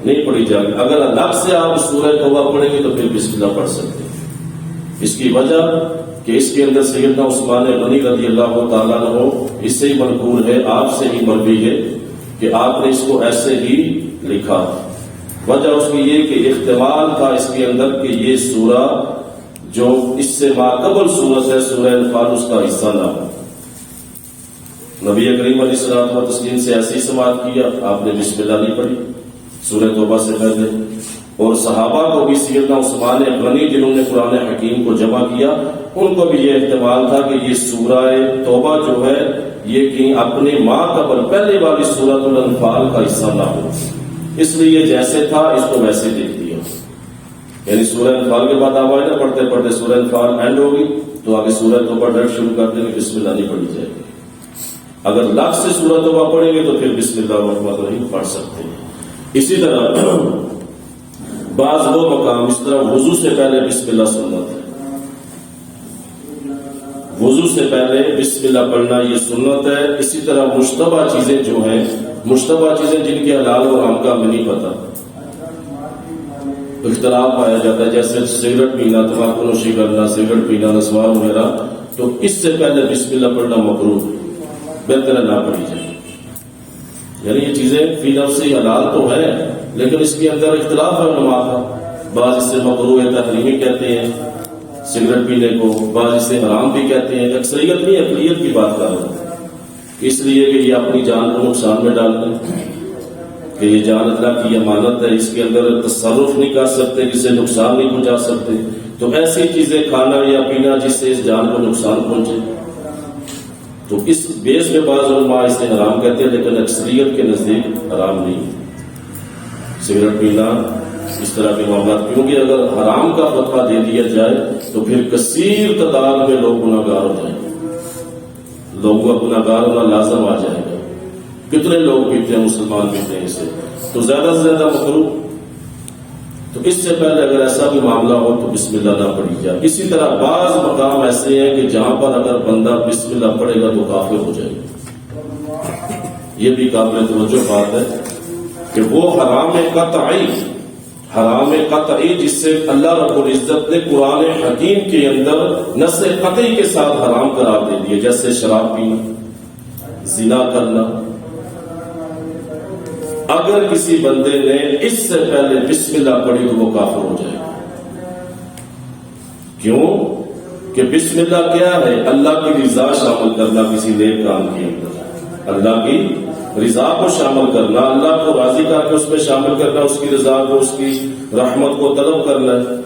نہیں پڑھی جائے گی۔ اگر الگ سے آپ سورہ توبہ پڑھیں گے تو پھر بسم اللہ پڑھ سکتے ہیں۔ اس کی وجہ کہ اس کے اندر سیدنا عثمان غنی رضی اللہ تعالیٰ عنہ اس سے ہی منقول ہے، آپ سے ہی مروی ہے کہ آپ نے اس کو ایسے ہی لکھا۔ وجہ اس کی یہ کہ احتمال تھا اس کے اندر کہ یہ سورہ جو اس سے ماقبل سورت ہے سورہ انفال اس کا حصہ نہ ہو۔ نبی کریم علیہ الصلوۃ والتسلیم سے ایسی سماعت کیا، آپ نے بسم اللہ نہیں پڑھی سورہ توبہ سے پہلے، اور صحابہ کو بھی سیدنا عثمان غنی جنہوں نے قرآن حکیم کو جمع کیا، ان کو بھی یہ احتمال تھا کہ یہ سورہ توبہ جو ہے یہ کہیں اپنے ماں قبل پہلے والی سورۃ الانفال کا حصہ نہ ہو، اس لیے یہ جیسے تھا اس کو ویسے دیکھ دیا۔ یعنی سورہ انفال کے بعد آپ آئے نا پڑھتے پڑھتے سورہ انفال اینڈ ہوگی تو آگے سورہ توبہ ڈائریکٹ شروع کر دیں گے، بسم اللہ نہیں پڑھی جائے گی۔ اگر لفظ سے سورہ توبہ پڑھیں گے تو پھر بسم اللہ الرحمن الرحیم پڑھ سکتے ہیں۔ اسی طرح بعض وہ مقام اس طرح وضو سے پہلے بسم اللہ سنت ہے، وضو سے پہلے بسم اللہ پڑھنا یہ سنت ہے۔ اسی طرح مشتبہ چیزیں جو ہیں، مشتبہ چیزیں جن کے حلال اور حرام کا ہمیں نہیں پتہ، اختلاف پایا جاتا ہے، جیسے سگریٹ پینا، تمباکو نوشی کرنا، سگریٹ پینا، نسوار وغیرہ، تو اس سے پہلے بسم اللہ پڑھنا مکروہ ہے، بہتر نہ پڑھی جائے۔ یعنی یہ چیزیں فی نفس ہی حلال تو ہے لیکن اس کے اندر اختلاف ہے علماء کا، بعض اس سے مکروہ تحریمی کہتے ہیں سگریٹ پینے کو، بعض اس سے حرام بھی کہتے ہیں، اکثریت نہیں اقلیت کی بات کر رہا ہوں، اس لیے کہ یہ اپنی جان کو نقصان میں ڈال دیں، کہ یہ جان اللہ کی امانت ہے، اس کے اندر تصرف نہیں کر سکتے، کسی نقصان نہیں پہنچا سکتے، تو ایسی چیزیں کھانا یا پینا جس سے اس جان کو نقصان پہنچے، تو اس بیس میں بعض علماء اسے حرام کہتے ہیں، لیکن اکثریت کے نزدیک حرام نہیں سگریٹ پینا، اس طرح کے معاملات، کیونکہ اگر حرام کا فتویٰ دے دیا جائے تو پھر کثیر تعداد میں لوگ گناہ گار ہو جائیں گے، لوگوں کا گناہ گار ہونا لازم آ جائے گا۔ کتنے لوگ پیتے ہیں، مسلمان پیتے ہیں اسے، تو زیادہ سے زیادہ مکروہ، تو اس سے پہلے اگر ایسا بھی معاملہ ہو تو بسم اللہ نہ پڑھی جائے۔ اسی طرح بعض مقام ایسے ہیں کہ جہاں پر اگر بندہ بسم اللہ پڑھے گا تو کافر ہو جائے گا، یہ بھی قابل توجہ بات ہے کہ وہ حرام قطعی جس سے اللہ رب العزت نے قرآن حکیم کے اندر نص قطعی کے ساتھ حرام قرار دے دیے، جیسے شراب پینا، زنا کرنا۔ اگر کسی بندے نے اس سے پہلے بسم اللہ پڑھی تو وہ کافر ہو جائے گا۔ کیوں کہ بسم اللہ کیا ہے؟ اللہ کی رضا شامل کرنا کسی نیک کام کے اندر، اللہ کی رضا کو شامل کرنا، اللہ کو راضی کر کے اس میں شامل کرنا، اس کی رضا کو، اس کی رحمت کو طلب کرنا ہے۔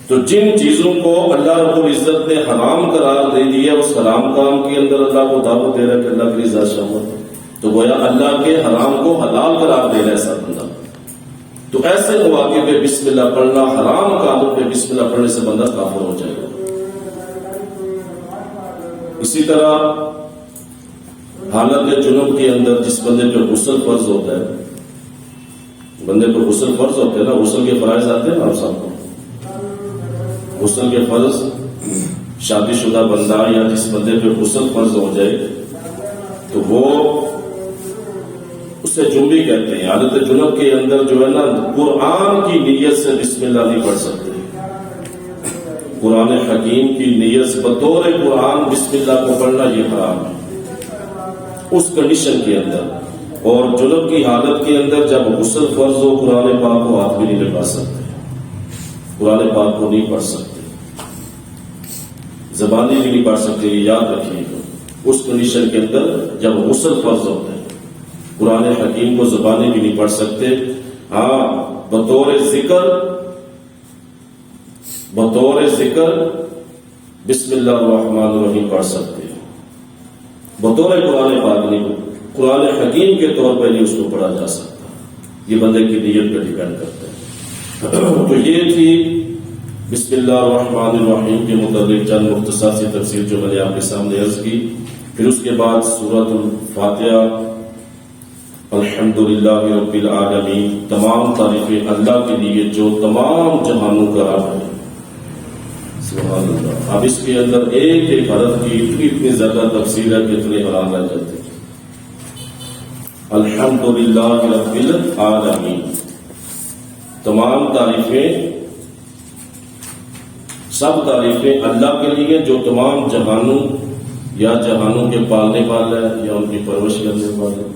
تو جن چیزوں کو اللہ رب العزت نے حرام قرار دے دیا، اس حرام کام کے اندر اللہ کو دعوت دے رہا ہے کہ اللہ کی رضا شامل ہے، تو گویا اللہ کے حرام کو حلال قرار دے رہا ہے ایسا بندہ۔ تو ایسے مواقع پہ بسم اللہ پڑھنا، حرام کاموں پہ بسم اللہ پڑھنے سے بندہ کافر ہو جائے گا۔ اسی طرح حالت جنوب کے اندر جس بندے پہ غسل فرض ہوتا ہے، بندے پہ غسل فرض ہوتے ہیں نا، غسل کے فرائض آتے ہیں نا آپ سب کو، غسل کے فرض، شادی شدہ بندہ یا جس بندے پہ غسل فرض ہو جائے تو وہ اسے جنبی کہتے ہیں۔ حالت جنوب کے اندر جو ہے نا، قرآن کی نیت سے بسم اللہ نہیں پڑھ سکتے، قرآن حکیم کی نیت سے بطور قرآن بسم اللہ کو پڑھنا یہ حرام ہے اس کنڈیشن کے اندر۔ اور جنب کی حالت کے اندر جب غسل فرض ہو، قرآن پاک کو ہاتھ بھی نہیں لگا سکتے، قرآن پاک کو نہیں پڑھ سکتے، زبانی بھی نہیں پڑھ سکتے، یہ یاد رکھیے گا۔ اس کنڈیشن کے اندر جب غسل فرض ہوتا ہے، قرآن حکیم کو زبانی بھی نہیں پڑھ سکتے۔ ہاں، بطور ذکر بسم اللہ الرحمن الرحیم پڑھ سکتے ہیں، بطور قرآن پاک نہیں، قرآن حکیم کے طور پہ نہیں اس کو پڑھا جا سکتا، یہ بندے کی نیت پہ ڈیپینڈ کرتا ہے۔ تو یہ تھی بسم اللہ الرحمن الرحیم کے متعلق چند مختصر سی تفسیر جو میں نے آپ کے سامنے عرض کی۔ پھر اس کے بعد سورۃ الفاتحہ، الحمدللہ رب العالمین، تمام تعریفیں اللہ کے لیے جو تمام جہانوں کا رب ہے، سبحان اللہ۔ اب اس کے اندر ایک ایک حرف کی اتنی زیادہ تفصیل ہے کہ اتنے حیران رہ جاتے ہیں۔ الحمدللہ رب العالمین، تمام تعریفیں، سب تعریفیں اللہ کے لیے جو تمام جہانوں یا جہانوں کے پالنے والا ہے، یا ان کی پرورش کرنے والا ہے،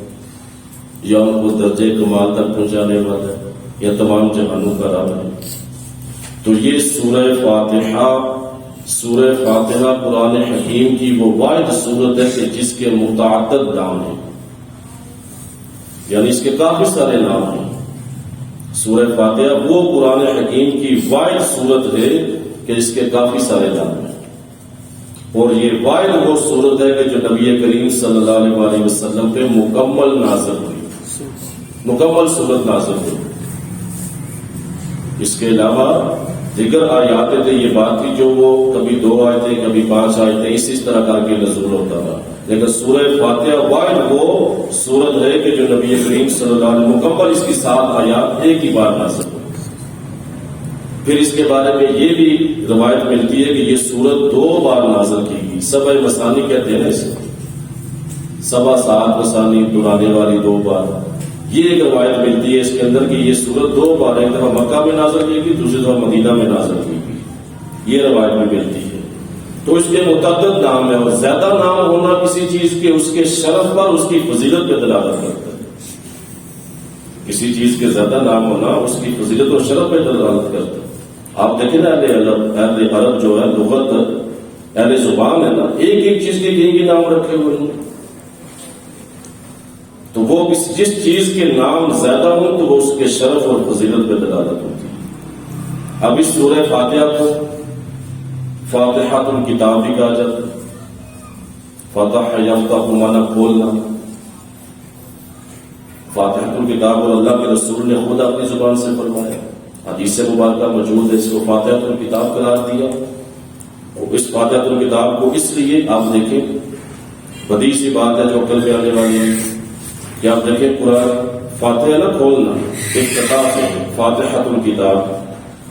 یا ان کو درجے کمال تک پہنچانے والا ہے، یا تمام جہانوں کا رب ہے۔ تو یہ سورہ فاتحہ قرآن حکیم کی وہ واحد صورت ہے کہ جس کے متعدد نام ہیں، یعنی اس کے کافی سارے نام ہیں۔ سورہ فاتحہ وہ قرآن حکیم کی واحد صورت ہے کہ اس کے کافی سارے نام ہیں، اور یہ واحد وہ صورت ہے کہ جو نبی کریم صلی اللہ علیہ وسلم پہ مکمل نازل ہوئی، مکمل صورت نازل ہوئی۔ اس کے علاوہ دیگر آیاتیں تھے، یہ بات تھی جو وہ کبھی 2 آیتیں کبھی 5 آیتیں اسی طرح کر کے نزول ہوتا تھا، لیکن سورہ فاتحہ واحد وہ صورت ہے کہ جو نبی کریم صلی اللہ علیہ وسلم مکمل اس کی 7 آیات ایک ہی بار نازل ہوئی۔ پھر اس کے بارے میں یہ بھی روایت ملتی ہے کہ یہ سورت 2 بار نازل کی گئی، 7 مثانی کہتے ہیں نا اسے، 7 مثانی دہرانے والی 2 بار۔ یہ ایک روایت ملتی ہے اس کے اندر کہ یہ سورت 2 بار، ایک دفعہ مکہ میں نازل کی گئی، دوسری دفعہ مدینہ میں نازل کی گئی، یہ روایت میں ملتی ہے۔ تو اس کے متعدد نام ہے، اور زیادہ نام ہونا کسی چیز کے اس کے شرف پر، اس کی فضیلت پہ دلالت کرتا ہے۔ کسی چیز کے زیادہ نام ہونا اس کی فضیلت اور شرف پہ دلالت کرتا ہے۔ آپ دیکھیں نا، اہل عرب جو ہے، لغت، اہل زبان ہے نا، ایک ایک چیز کے کئی نام رکھے ہوئے ہیں، تو وہ جس چیز کے نام زیادہ ہوں تو وہ اس کے شرف اور فضیلت پہ دلالت ہوتی ہے۔ اب اس سورہ فاتحہ کو فاتحۃ الکتاب بھی کہا جاتا ہے، فتح یفتح مانا کھولنا، فاتحۃ الکتاب، اور اللہ کے رسول نے خود اپنی زبان سے فرمایا، حدیث مبارکہ موجود ہے، اس کو فاتحۃ الکتاب قرار دیا۔ اور اس فاتحۃ الکتاب کو اس لیے آپ دیکھیں، بدیع سی بات ہے جو عقل پہ آنے والی ہے کہ آپ دیکھیں قرآن فاتحہ نہ کھولنا، افتتاح سے فاتحۃ الکتاب،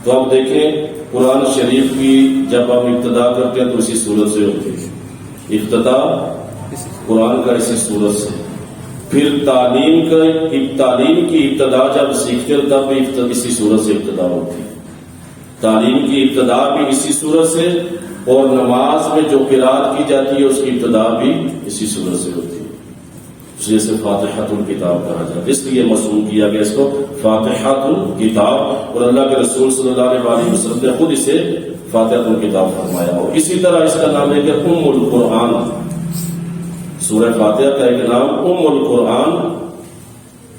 تو آپ دیکھیں قرآن شریف کی جب آپ ابتدا کرتے ہیں تو اسی صورت سے ہوتی ہے، افتتاح قرآن کا اسی صورت سے، پھر تعلیم کی ابتدا جب سیکھتے ہو تب بھی اسی صورت سے ابتدا ہوتی ہے. تعلیم کی ابتدا بھی اسی صورت سے، اور نماز میں جو قرات کی جاتی ہے اس کی ابتدا بھی اسی صورت سے ہوتی ہے. اس لیے سے فاتحۃ الکتاب کہا جاتا ہے، اس لیے مصوم کیا گیا اس کو فاتحۃ الکتاب. اور اللہ کے رسول صلی اللہ علیہ وسلم نے خود اسے فاتحۃ الکتاب فرمایا. اور اسی طرح اس کا نام ہے کہ ام القرآن. سورہ فاتحہ کا ایک نام ام القرآن.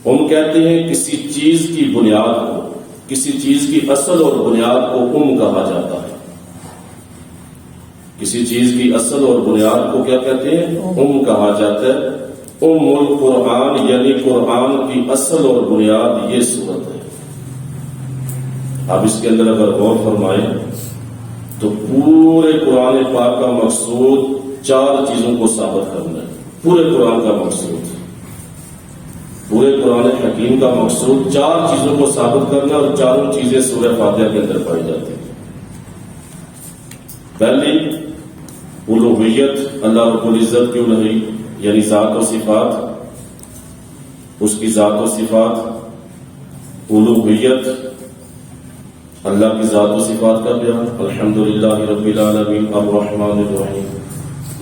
ام کہتے ہیں کسی چیز کی بنیاد کو، کسی چیز کی اصل اور بنیاد کو ام کہا جاتا ہے. کسی چیز کی اصل اور بنیاد کو کیا کہتے ہیں؟ ام کہا جاتا ہے. ام القرآن یعنی قرآن کی اصل اور بنیاد یہ صورت ہے. اب اس کے اندر اگر غور فرمائیں تو پورے قرآن پاک کا مقصود 4 چیزوں کو ثابت کرنا ہے. پورے قرآن کا مقصود، پورے قرآن حکیم کا مقصود 4 چیزوں کو ثابت کرنا، اور 4 چیزیں سورہ فاتحہ کے اندر پائی جاتی ہیں. پہلی الوہیت، اللہ رب العزت کی الوہی یعنی ذات و صفات، اس کی ذات و صفات. الوہیت اللہ کی ذات و صفات کا بیان. الحمدللہ رب العالمین الرحمن الرحیم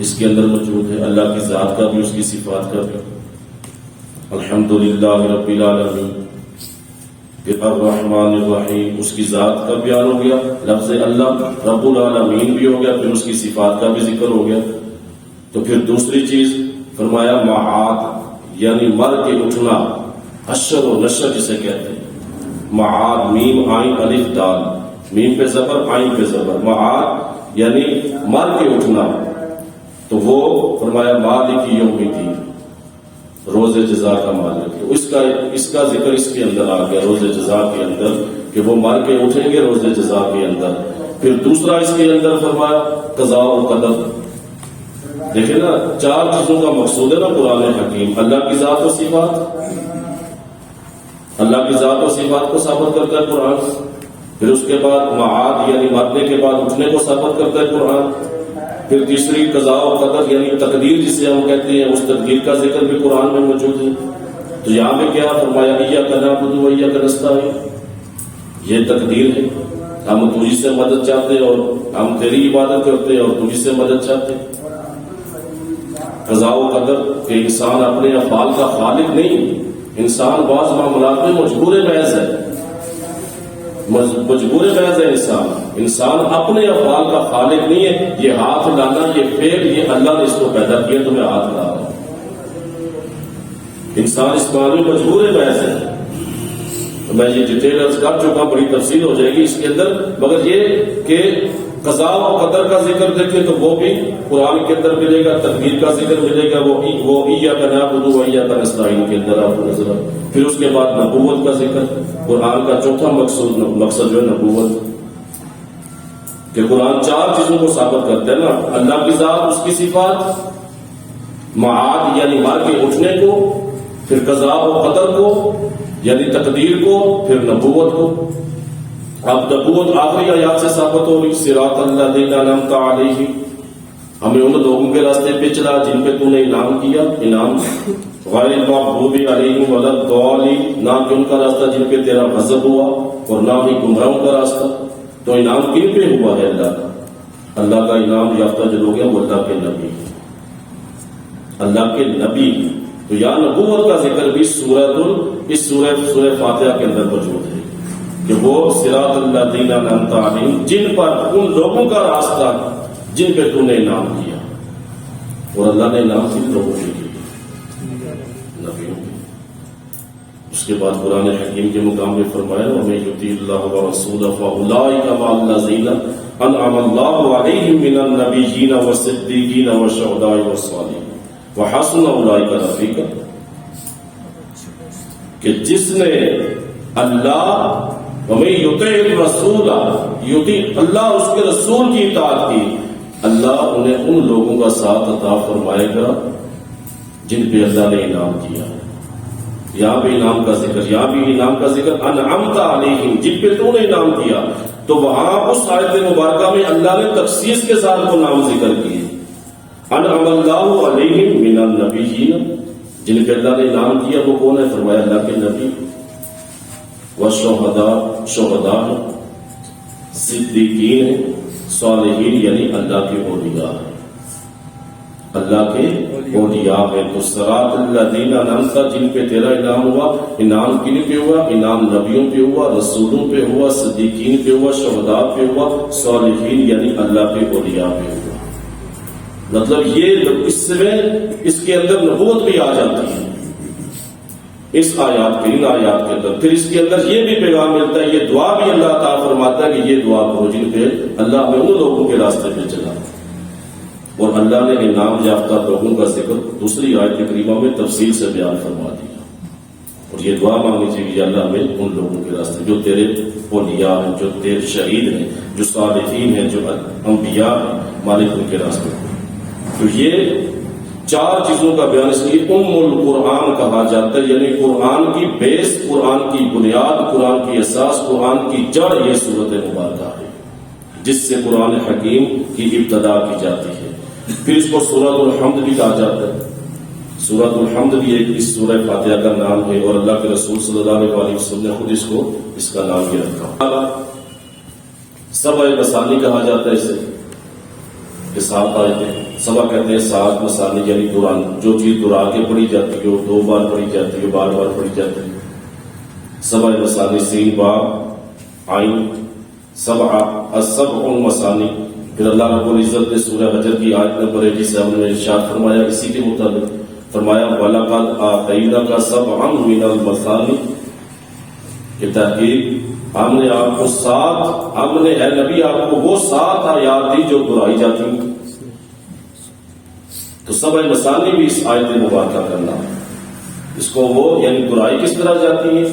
اس کے اندر موجود ہے. اللہ کی ذات کا بھی، اس کی صفات کا بھی. الحمدللہ رب العالمین. پھر الرحمن الرحیم اس کی ذات کا بیان ہو گیا، لفظ اللہ. رب العالمین بھی ہو گیا، پھر اس کی صفات کا بھی ذکر ہو گیا. تو پھر دوسری چیز فرمایا معاد یعنی مر کے اٹھنا، حشر و نشر جسے کہتے ہیں. معاد میم عین الف دال، میم پہ زبر عین پہ زبر. معاد یعنی مر کے اٹھنا. تو وہ فرمایا مالک یوم الدین، روز جزا کا مالک. تو اس کا ذکر اس کے اندر آ گیا، روز جزا کے اندر، کہ وہ مر کے اٹھیں گے روز جزا کے اندر. پھر دوسرا اس کے اندر فرمایا قضاء و قدر. دیکھیں نا 4 چیزوں کا مقصود ہے نا قرآن حکیم. اللہ کی ذات و صفات، اللہ کی ذات و صفات کو ثابت کرتا ہے قرآن. پھر اس کے بعد معاد یعنی مرنے کے بعد اٹھنے کو ثابت کرتا ہے قرآن. پھر تیسری قضاء و قدر یعنی تقدیر جسے ہم کہتے ہیں، اس تقدیر کا ذکر بھی قرآن میں موجود ہے. تو یہاں پہ کیا فرمایا ایاک نعبد و ایاک نستعین، یہ تقدیر ہے. ہم تجھ سے مدد چاہتے ہیں اور ہم تیری عبادت کرتے ہیں اور تجھ سے مدد چاہتے ہیں. قضاء و قدر کہ انسان اپنے افعال کا خالق نہیں. انسان بعض معاملات میں مجبور محض ہے، مجبور محض ہے. انسان اپنے افعال کا خالق نہیں ہے. یہ ہاتھ لانا، یہ فعل، یہ اللہ نے اس کو پیدا کیا تو میں ہاتھ لا رہا ہوں. انسان اس بارے میں مجبور محض ہے. میں یہ ڈیٹیل کر چکا، بڑی تفصیل ہو جائے گی اس کے اندر. مگر یہ کہ قضاء و قدر کا ذکر دیکھیں تو وہ بھی قرآن کے اندر ملے گا. تقدیر کا ذکر ملے گا، وہ ایاک نعبد و ایاک نستعین کے اندر آپ کو نظر آئے. پھر اس کے بعد نبوت کا ذکر. قرآن کا چوتھا مقصد جو ہے نبوت، کہ قرآن 4 چیزوں کو ثابت کرتا ہے نا. اللہ کی ذات، اس کی صفات، معاد یعنی مر کے اٹھنے کو، پھر قضاء و قدر کو یعنی تقدیر کو، پھر نبوت کو. اب نبوت آخری آیات سے ثابت ہو گئی. صراط الذین انعمت علیہم، ہمیں ان لوگوں کے راستے پہ چلا جن پہ تو نے انعام کیا. انعام غیر المغضوب علیہم ولا الضالین، نہ کہ ان کا راستہ جن پہ تیرا غضب ہوا اور نہ ہی گمراہوں کا راستہ. تو انعام کن پہ ہوا ہے؟ اللہ کا. اللہ کا انعام یافتہ جو لوگ ہیں وہ اللہ کے نبی، اللہ کے نبی. تو یا نبوت کا ذکر بھی اس سورہ فاتحہ کے اندر موجود ہے، کہ وہ صراط الذین انعمت علیہم، جن پر، ان لوگوں کا راستہ جن پہ تو نے انعام کیا. اور اللہ نے انعام کن لوگوں کے لیے؟ نبیوں کے. اس کے بعد قرآن حکیم کے مقام میں فرمایا وَمَن يُطِعِ اللَّهَ وَرَسُولَهُ فَأُولَٰئِکَ مَعَ الَّذِینَ أَنْعَمَ اللَّهُ عَلَیْہِم مِّنَ النَّبِیِّینَ وَالصِّدِّیقِینَ وَالشُّہَدَاءِ وَالصَّالِحِینَ وَحَسُنَ أُولَٰئِکَ رَفِیقًا. کہ جس نے اللہ وَمَن يُطِعِ الرَّسُولَ، اللہ اس کے رسول کی اطاعت کی، اللہ انہیں ان لوگوں کا ساتھ عطا فرمائے گا جن پہ اللہ نے انعام کیا. یہاں پہ انعام کا ذکر، یہاں بھی انعام کا ذکر انعمت علیہم، جن پہ تو نے انعام کیا. تو وہاں اس آیت مبارکہ میں اللہ نے تخصیص کے ساتھ وہ نام ذکر کیے. انعم اللہ علیہم من النبیین، جن پہ اللہ نے انعام کیا وہ کون ہے؟ فرمایا اللہ کے نبی، شہداء ہیں، صدیقین ہیں، صالحین یعنی اللہ کے اولیاء ہیں، اللہ کے اولیاء ہیں۔ تو صراط الذین انعمت، جن پہ تیرا انعام ہوا، انعام کن پہ ہوا؟ انعام نبیوں پہ ہوا، رسولوں پہ ہوا، صدیقین پہ ہوا، شہداء پہ ہوا، صالحین یعنی اللہ کے اولیاء پہ ہوا۔ مطلب یہ اس کے اندر نبوت بھی آ جاتی ہے اس آیات کے، ان آیات کے اندر۔ پھر اس کے اندر یہ بھی پیغام ملتا ہے، یہ دعا بھی اللہ تعالیٰ فرماتا ہے کہ یہ دعا کرو جن پہ اللہ نے ان لوگوں کے راستے پہ چلا۔ اور اللہ نے انعام یافتہ لوگوں کا ذکر دوسری آیت کریمہ میں تفصیل سے بیان فرما دیا۔ اور یہ دعا مانگنی چاہیے کہ اللہ ہمیں ان لوگوں کے راستے جو تیرے اولیاء ہیں، جو تیرے شہید ہیں، جو صالحین ہیں، جو انبیاء ہیں، مالک ان کے راستے پہ۔ تو یہ چار چیزوں کا بیان اس لیے ام القرآن کہا جاتا ہے، یعنی قرآن کی بیس، قرآن کی بنیاد، قرآن کی اساس، قرآن کی جڑ یہ سورت مبارکہ ہے جس سے قرآن حکیم کی ابتدا کی جاتی ہے۔ پھر اس کو سورۃ الحمد بھی کہا جاتا ہے۔ سورۃ الحمد بھی ایک اس سورہ فاتحہ کا نام ہے، اور اللہ کے رسول صلی اللہ علیہ وسلم نے خود اس کا نام بھی رکھا۔ سبع مثانی کہا جاتا ہے اسے، کہ 7 آیتیں، سبع کہتے ہیں 7 مثانی، یعنی دوران جو چیز دورا کے پڑھی جاتی ہے، 2 بار پڑھی جاتی ہے، بار بار پڑھی جاتی ہے۔ سبع مثانی، سین با عین، السبع مثانی۔ پھر اللہ رب العزت نے سورہ حجر کی آیت نمبر 87 میں ارشاد فرمایا اسی کے مطابق، فرمایا وَلَقَدْ آتَيْنَاكَ سَبْعًا مِنَ الْمَثَانِ، کہ تحقیق ہم نے آپ کو 7، ہم نے اے نبی آپ کو وہ 7 آیات دی جو دہرائی جاتی ہیں۔ تو سبع مثانی بھی اس آیت مبارکہ کرنا، اس کو وہ یعنی دہرائی کس طرح جاتی ہے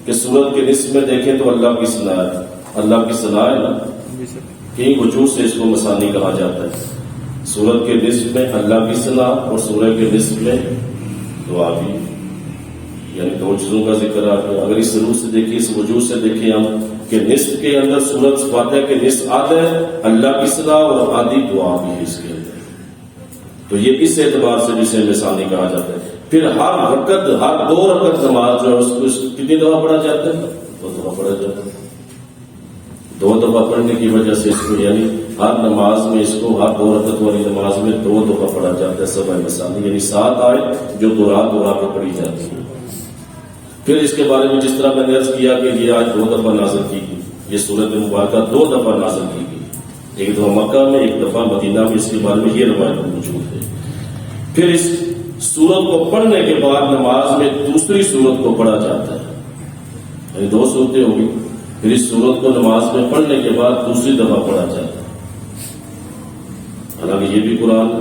کہ سورت کے نصف میں دیکھیں تو اللہ کی ثنا ہے، اللہ کی ثنا ہے نا، کئی وجوہ سے اس کو مثانی کہا جاتا ہے۔ سورت کے نصف میں اللہ کی ثنا اور سورت کے نصف میں دعا بھی، یعنی 2 چیزوں کا ذکر آ گیا۔ اگر اس روح سے دیکھیں، اس وجوہ سے دیکھیں ہم کہ نصف کے اندر سورت فاتحہ کے نصف آدھا ہے اللہ کی ثنا اور آدھی دعا بھی ہے اس کے اندر، تو یہ اس اعتبار سے جسے مثانی کہا جاتا ہے۔ پھر ہر رکعت، ہر 2 رکعت نماز جو ہے اس کو کتنی دفعہ پڑھا جاتا ہے؟ 2 دفعہ پڑھا جاتا ہے۔ 2 دفعہ پڑھنے کی وجہ سے اس کو یعنی ہر نماز میں اس کو، ہر 2 رکعت والی نماز میں 2 دفعہ پڑھا جاتا ہے سبع مثانی، یعنی 7 آیت جو دہرا کے پڑھی جاتی ہے۔ پھر اس کے بارے میں جس طرح میں نے عرض کیا کہ یہ آج 2 دفعہ نازل کی گئی، یہ سورت مبارکہ 2 دفعہ نازل کی گئی، ایک دفعہ مکہ میں، ایک دفعہ مدینہ میں، اس کے بارے میں یہ روایت موجود ہے۔ پھر اس سورت کو پڑھنے کے بعد نماز میں دوسری سورت کو پڑھا جاتا ہے، یعنی 2 سورتیں ہوگی، پھر اس سورت کو نماز میں پڑھنے کے بعد دوسری دفعہ پڑھا جاتا ہے۔ حالانکہ یہ بھی قرآن ہے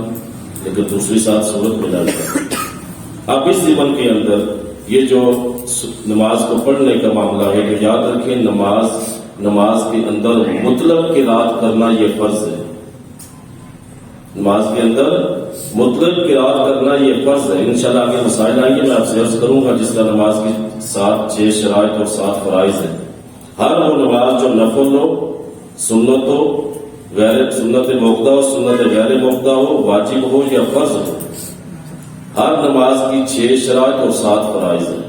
لیکن دوسری ساتھ سورت ملا جاتا ہے۔ اب اس زمن کے اندر یہ جو نماز کو پڑھنے کا معاملہ ہے کہ یاد رکھیں نماز کے اندر مطلق قرات کرنا یہ فرض ہے، نماز کے اندر مطلق قرات کرنا یہ فرض ہے۔ انشاءاللہ آگے مسائل آئیں گے، میں آپ سے عرض کروں گا جس طرح نماز کی 6 شرائط اور 7 فرائض ہیں۔ ہر وہ نماز جو نفل ہو، سنت ہو، غیر سنت موقع ہو، سنت غیر موقع ہو، واجب ہو یا فرض ہو، ہر نماز کی 6 شرائط اور 7 فرائض ہیں،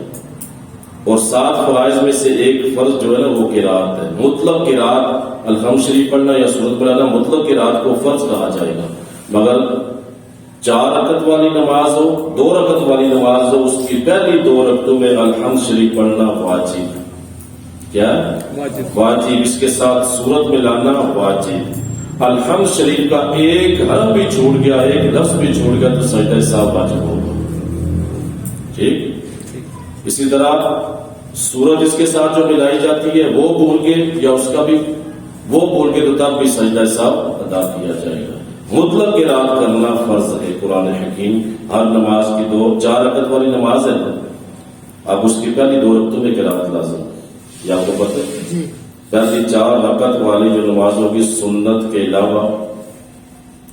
اور 7 فرائض میں سے ایک فرض جو ہے نا وہ قرات ہے۔ مطلق قرات الحمد شریف پڑھنا یا سورت پڑھنا، مطلق قرات کو فرض کہا جائے گا، مگر 4 رکعت والی نماز ہو، 2 رکعت والی نماز ہو، اس کی پہلی 2 رکعتوں میں الحمد شریف پڑھنا واجب، کیا واجب، اس کے ساتھ سورت ملانا واجب۔ الحمد شریف کا ایک حرف بھی چھوٹ گیا، ایک لفظ بھی چھوٹ گیا تو سجدہ سہو واجب ہوگا، ٹھیک۔ اسی طرح سورت اس کے ساتھ جو ملائی جاتی ہے وہ بھول کے یا اس کا بھی وہ بھول کے تو تب بھی سجدہ سہو ادا کیا جائے گا۔ مطلق قرات کرنا فرض ہے۔ قرآن حکیم ہر نماز کی 4 رکعت والی نماز ہے، اب اس کی پہلی 2 رکعتوں میں قرات لازم ہے، یہ آپ کو پتہ ہے۔ پہلی 4 رکعت والی جو نماز ہوگی سنت کے علاوہ،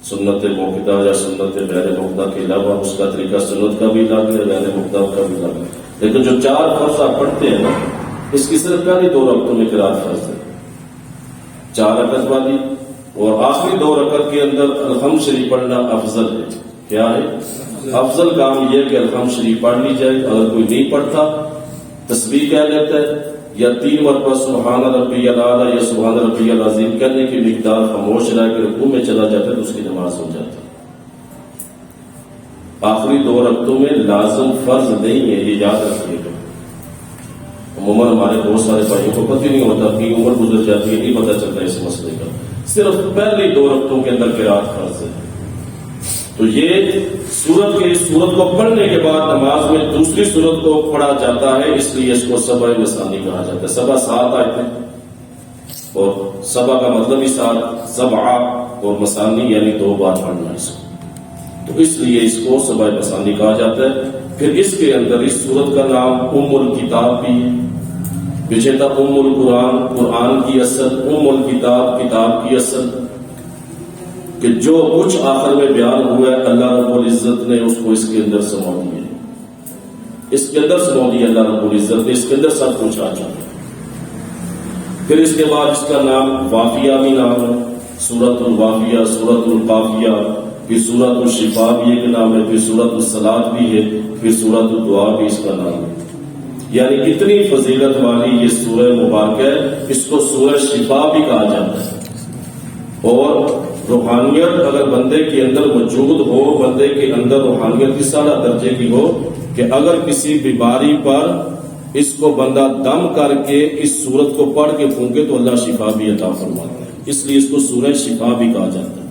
سنت موقع یا سنت غیر موقع کے علاوہ، اس کا طریقہ سنت کا بھی الگ ہے، غیر موقع کا بھی الگ ہے، لیکن جو 4 فرض آپ پڑھتے ہیں نا اس کی صرف پہلی 2 رکعتوں میں قرات فرض ہے، 4 رکعت والی، اور آخری 2 رکعت کے اندر الحمد شریف پڑھنا افضل ہے، کیا ہے؟ افضل کام یہ کہ الحمد شریف پڑھ لی جائے. اگر کوئی نہیں پڑھتا تسبیح کہہ لیتا ہے یا 3 مرتبہ سبحان ربی الاعلیٰ یا سبحان ربی العظیم کہنے کی مقدار خاموش رہ کے رکوع میں چلا جاتا ہے تو اس کی نماز ہو جاتی ہے. آخری 2 رکعتوں میں لازم فرض نہیں ہے، یہ یاد رکھیے گا. عموماً ہمارے بہت سارے بھائیوں کو پتہ نہیں ہوتا کہ عمر گزر جاتی ہے، نہیں پتہ چلتا اس مسئلے کا. صرف پہلی 2 رکعتوں کے اندر قرات فرض ہے. تو یہ سورت کو پڑھنے کے بعد نماز میں دوسری سورت کو پڑھا جاتا ہے، اس لیے اس کو سبع مثانی کہا جاتا ہے. سبع 7 آیتیں اور سبع کا مطلب ہی 7، سبع اور مثانی یعنی 2 بار پڑھنا اس کو، تو اس لیے اس کو سبع مثانی کہا جاتا ہے. پھر اس کے اندر اس سورت کا نام ام الکتاب بھی ہے. پیچھے تھا ام القرآن، قرآن کی اصل، ام الکتاب کتاب کی اصل، کہ جو کچھ آخر میں بیان ہوا ہے اللہ رب العزت نے اس کو اس کے اندر سمو دیا. اس کے اندر سمو دیا اللہ رب العزت نے، اس کے اندر سب کچھ آ چکا. پھر اس کے بعد اس کا نام وافیہ بھی نام ہے، سورۃ الوافیہ، سورۃ القافیہ. پھر سورۃ الشفا بھی ایک نام ہے، پھر سورۃ الصلاۃ بھی ہے، پھر سورۃ الدعا بھی اس کا نام ہے. یعنی اتنی فضیلت والی یہ سورہ مبارکہ ہے، اس کو سورہ شفا بھی کہا جاتا ہے. اور روحانیت اگر بندے کے اندر موجود ہو، بندے کے اندر روحانیت اس اعلیٰ درجے کی ہو کہ اگر کسی بیماری پر اس کو بندہ دم کر کے اس سورت کو پڑھ کے پھونکے تو اللہ شفا بھی عطا فرماتا ہے. اس لیے اس کو سورہ شفا بھی کہا جاتا ہے.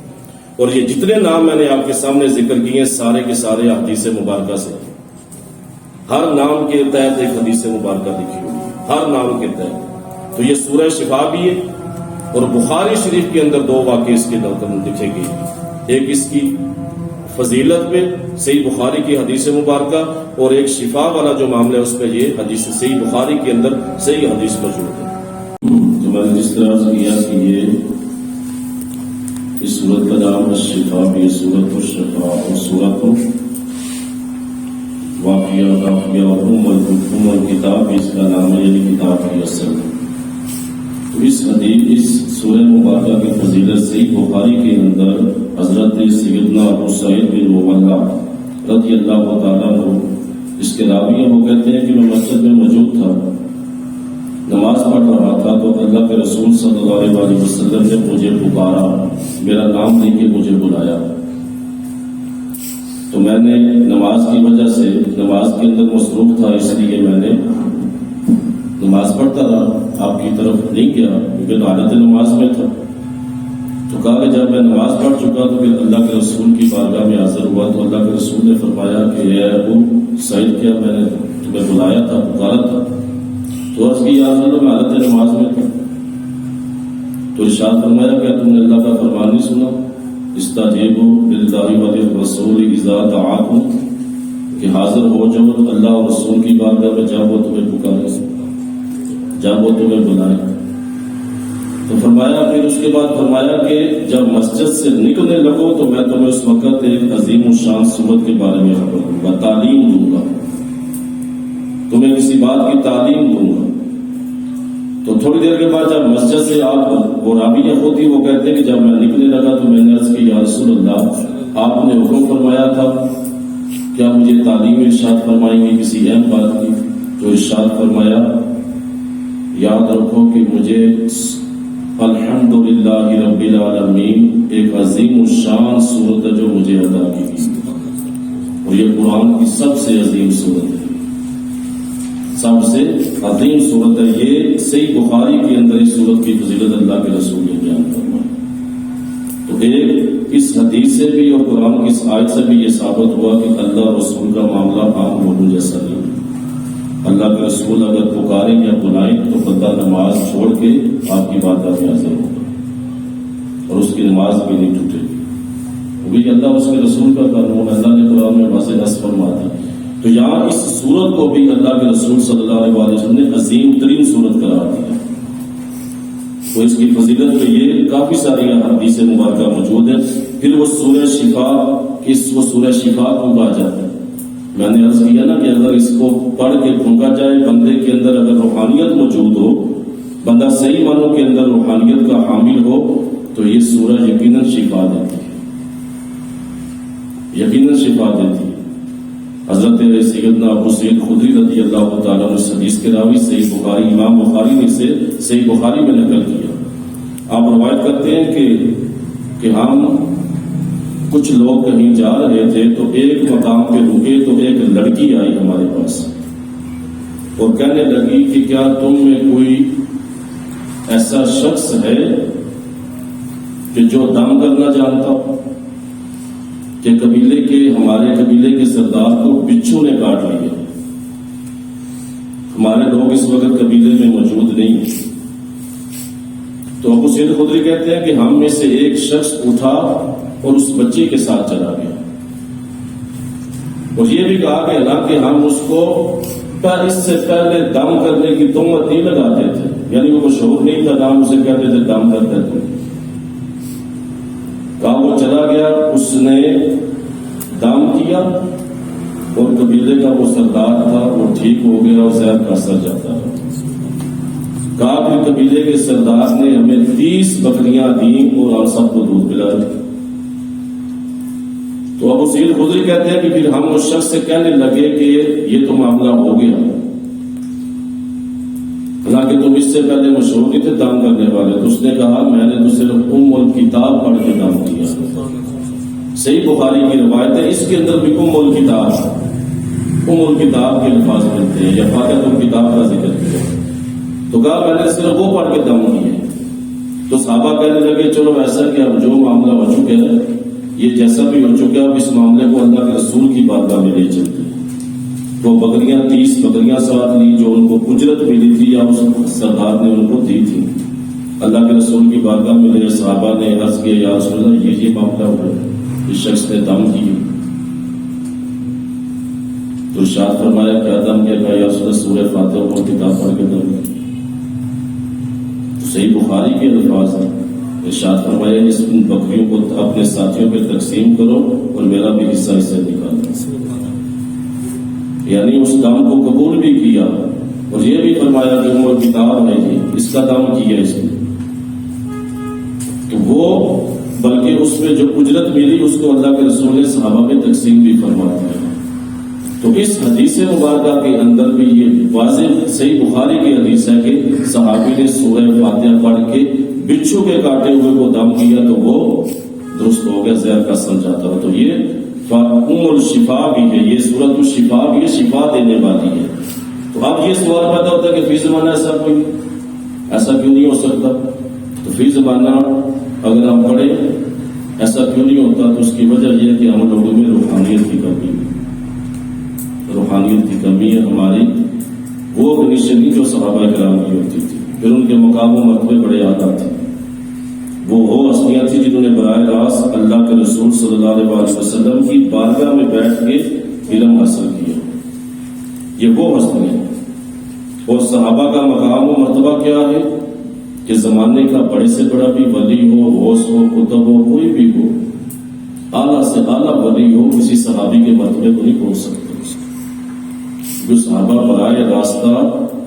اور یہ جتنے نام میں نے آپ کے سامنے ذکر کیے ہیں سارے کے سارے حدیث مبارکہ سے، ہر نام کے تحت ایک حدیث مبارکہ لکھی ہوئی ہے، ہر نام کے تحت. تو یہ سورہ شفا بھی ہے. اور بخاری شریف کے اندر 2 واقعے اس کے لکھے گئے، ایک اس کی فضیلت میں صحیح بخاری کی حدیث مبارکہ، اور ایک شفا والا جو معاملہ ہے اس پہ یہ حدیث صحیح بخاری کے اندر صحیح حدیث موجود ہے. تو میں نے جس طرح سے کیا کہ یہ اس سورت کا نام الشفا بھی، سورت الشفا اور سورت واقعہ کافیہ اور ام الکتاب بھی اس کا نام ہے، یعنی کتاب کی اصل. اس حدیث سورہ مبارکہ کی فضیلت صحیح بخاری کے اندر حضرت سیدنا ابو سعید بن معلّہ رضی اللہ تعالیٰ عنہ اس کے راوی ہیں. وہ کہتے ہیں کہ میں مسجد میں موجود تھا، نماز پڑھ رہا تھا تو اللہ کے رسول صلی اللہ علیہ وسلم نے مجھے پکارا، میرا نام لے کے مجھے بلایا. تو میں نے نماز کی وجہ سے نماز کے اندر مصروف تھا، اس لیے میں نے نماز پڑھتا رہا، آپ کی طرف نہیں گیا کیونکہ حالت نماز میں تھا. تو کہا کہ جب میں نماز پڑھ چکا تو پھر اللہ کے رسول کی بارگاہ میں حاضر ہوا تو اللہ کے رسول نے فرمایا کہ اے ابو سعید، کیا میں نے تمہیں بلایا تھا، پکارا تھا؟ تو عرض کی یا رسول اللہ، میں حالت نماز میں تھا. تو ارشاد فرمایا کہ تم نے اللہ کا فرمان نہیں سنا، استجیبوا للہ وللرسول اذا دعاکم، کہ حاضر ہو جاؤ اللہ اور رسول کی بارگاہ میں جب وہ تمہیں پکارے، جب وہ تمہیں بلائے. تو فرمایا، پھر اس کے بعد فرمایا کہ جب مسجد سے نکلنے لگو تو میں تمہیں اس وقت ایک عظیم الشان سورت کے بارے میں خبر دوں گا، تعلیم دوں گا، تمہیں کسی بات کی تعلیم دوں گا. تو تھوڑی دیر کے بعد جب مسجد سے آپ، وہ راوی خود ہی وہ کہتے ہیں کہ جب میں نکلنے لگا تو میں نے عرض کی یا رسول اللہ، آپ نے حکم فرمایا تھا، کیا مجھے تعلیم ارشاد فرمائیں گے کسی اہم بات کی؟ تو ارشاد فرمایا یاد رکھو کہ مجھے الحمدللہ رب العالمین ایک عظیم الشان صورت ہے جو مجھے عطا کی گئی، اور یہ قرآن کی سب سے عظیم صورت ہے، سب سے عظیم صورت ہے. یہ صحیح بخاری کے اندر اس صورت کی فضیلت اللہ کے رسول نے بیان فرمائی. تو ایک اس حدیث سے بھی اور قرآن کی اس آیت سے بھی یہ ثابت ہوا کہ اللہ رسول کا معاملہ عام لوگوں جیسا نہیں. اللہ کے رسول اگر پکاریں یا بلائیں تو بندہ نماز چھوڑ کے آپ کی بارگاہ میں حاضر ہوگا اور اس کی نماز بھی نہیں ٹوٹے گی. وہی اللہ اس کے رسول کا قانون اللہ نے قرآن میں واضح نص فرما دی. تو یہاں اس سورت کو بھی اللہ کے رسول صلی اللہ علیہ وسلم نے عظیم ترین سورت قرار دیا. تو اس کی فضیلت میں یہ کافی ساری حدیث مبارکہ موجود ہیں. پھر وہ سورہ شفا، وہ سورہ شفا کو کہا جاتا ہے. میں نے عرض کیا نا کہ اگر اس کو پڑھ کے پھونکا جائے، بندے کے اندر اگر روحانیت موجود ہو، بندہ صحیح معنوں کے اندر روحانیت کا حامل ہو تو یہ سورہ یقیناً شفا دیتی ہے. یقیناً شفا دیتی ہے۔ حضرت سیدنا ابو سعید خدری رضی اللہ تعالیٰ عنہ اس حدیث کے راوی صحیح بخاری، امام بخاری نے اسے صحیح بخاری میں نقل کیا۔ آپ روایت کرتے ہیں کہ ہم کچھ لوگ کہیں جا رہے تھے تو ایک مقام پہ رکے تو ایک لڑکی آئی ہمارے پاس اور کہنے لگی کہ کیا تم میں کوئی ایسا شخص ہے کہ جو دم کرنا جانتا ہو؟ کہ ہمارے قبیلے کے سردار کو بچھو نے کاٹ لیا، ہمارے لوگ اس وقت قبیلے میں موجود نہیں ہیں۔ تو ابو سعید خدری کہتے ہیں کہ ہم میں سے ایک شخص اٹھا اور اس بچی کے ساتھ چلا گیا، اور یہ بھی کہا کہ حالانکہ ہم اس کو اس سے پہلے دم کرنے کی تہمت نہیں لگاتے تھے، یعنی وہ مشہور نہیں تھا، نام اسے کہتے تھے دم کرتے تھے۔ کہا وہ چلا گیا، اس نے دم کیا اور قبیلے کا وہ سردار تھا وہ ٹھیک ہو گیا اور زہر کا اثر جاتا رہا۔ کہا کہ قبیلے کے سردار نے ہمیں 30 بکریاں دیں اور ہم سب کو دودھ پلا دیا۔ تو ابو سعید خدری کہتے ہیں کہ پھر ہم اس شخص سے کہنے لگے کہ یہ تو معاملہ ہو گیا، حالانکہ تم اس سے پہلے مشہور نہیں تھے دم کرنے والے۔ تو اس نے کہا میں نے تو صرف الکتاب پڑھ کے دم کیا۔ صحیح بخاری کی روایت ہے، اس کے اندر بھی الکتاب کے الفاظ ملتے ہیں، یا فاتحۃ الکتاب کا ذکر کیا۔ تو کہا میں نے صرف وہ پڑھ کے دم کیے۔ تو صحابہ کہنے لگے چلو ایسا کہ اب جو معاملہ ہو چکا ہے یہ جیسا بھی ہو چکا ہے، اب اس معاملے کو اللہ کے رسول کی بارگاہ میں لے چلتے ہیں۔ تو بکریاں 30 بکریاں ساتھ لی جو ان کو اجرت ملی تھی یا اس سردار نے ان کو دی تھی، اللہ کے رسول کی بارگاہ میں لے۔ صحابہ نے عرض کیا یا رسول اللہ یہ معاملہ ہوا، اس شخص نے دم کی۔ تو ارشاد فرمایا کیا دم کیا؟ کہا یا رسول اللہ سورہ فاتحہ اور کتاب پڑھ کے دم کیا۔ صحیح بخاری کے الفاظ ہیں، ارشاد فرمایا اس بکریوں کو اپنے ساتھیوں پہ تقسیم کرو اور میرا بھی حصہ اسے نکالو۔ یعنی اس دم کو قبول بھی کیا اور یہ بھی فرمایا کہ وہ کتاب ہے یہ اس کا دم کیا اس نے، تو وہ بلکہ اس میں جو اجرت ملی اس کو اللہ کے رسول نے صحابہ میں تقسیم بھی فرما دیا۔ تو اس حدیث مبارکہ کے اندر بھی یہ واضح صحیح بخاری کی حدیث ہے کہ صحابی نے سورہ فاتحہ پڑھ کے بچھو کے کاٹے ہوئے کو دم کیا تو وہ درست ہو گیا، زہر کا سمجھاتا ہو۔ تو یہ الشفا بھی ہے، یہ سورۃ الشفا بھی ہے، شفا دینے والی ہے۔ تو اب یہ سوال پیدا ہوتا ہے کہ فی زمانہ ایسا کیوں نہیں ہو سکتا؟ تو فی زمانہ اگر ہم پڑھیں ایسا کیوں نہیں ہوتا؟ تو اس کی وجہ یہ ہے کہ ہم لوگوں میں روحانیت کی کمی ہے، روحانیت کی کمی ہے ہماری، وہ کنڈیشن جو صحابہ کرام کی ہوتی تھی، پھر ان کے مقام و مرتبے بڑے اعلیٰ تھے۔ وہ ہستیاں تھیں جنہوں نے براہ راست اللہ کے رسول صلی اللہ علیہ وسلم کی بارگاہ میں بیٹھ کے علم حاصل کیا، یہ وہ ہستیاں۔ اور صحابہ کا مقام و مرتبہ کیا ہے کہ زمانے کا بڑے سے بڑا بھی ولی ہو، غوث ہو، قطب ہو، کوئی بھی ہو، اعلیٰ سے اعلیٰ ولی ہو، کسی صحابی کے مرتبے کو نہیں پہنچ سکتے۔ جو صحابہ براہ راستہ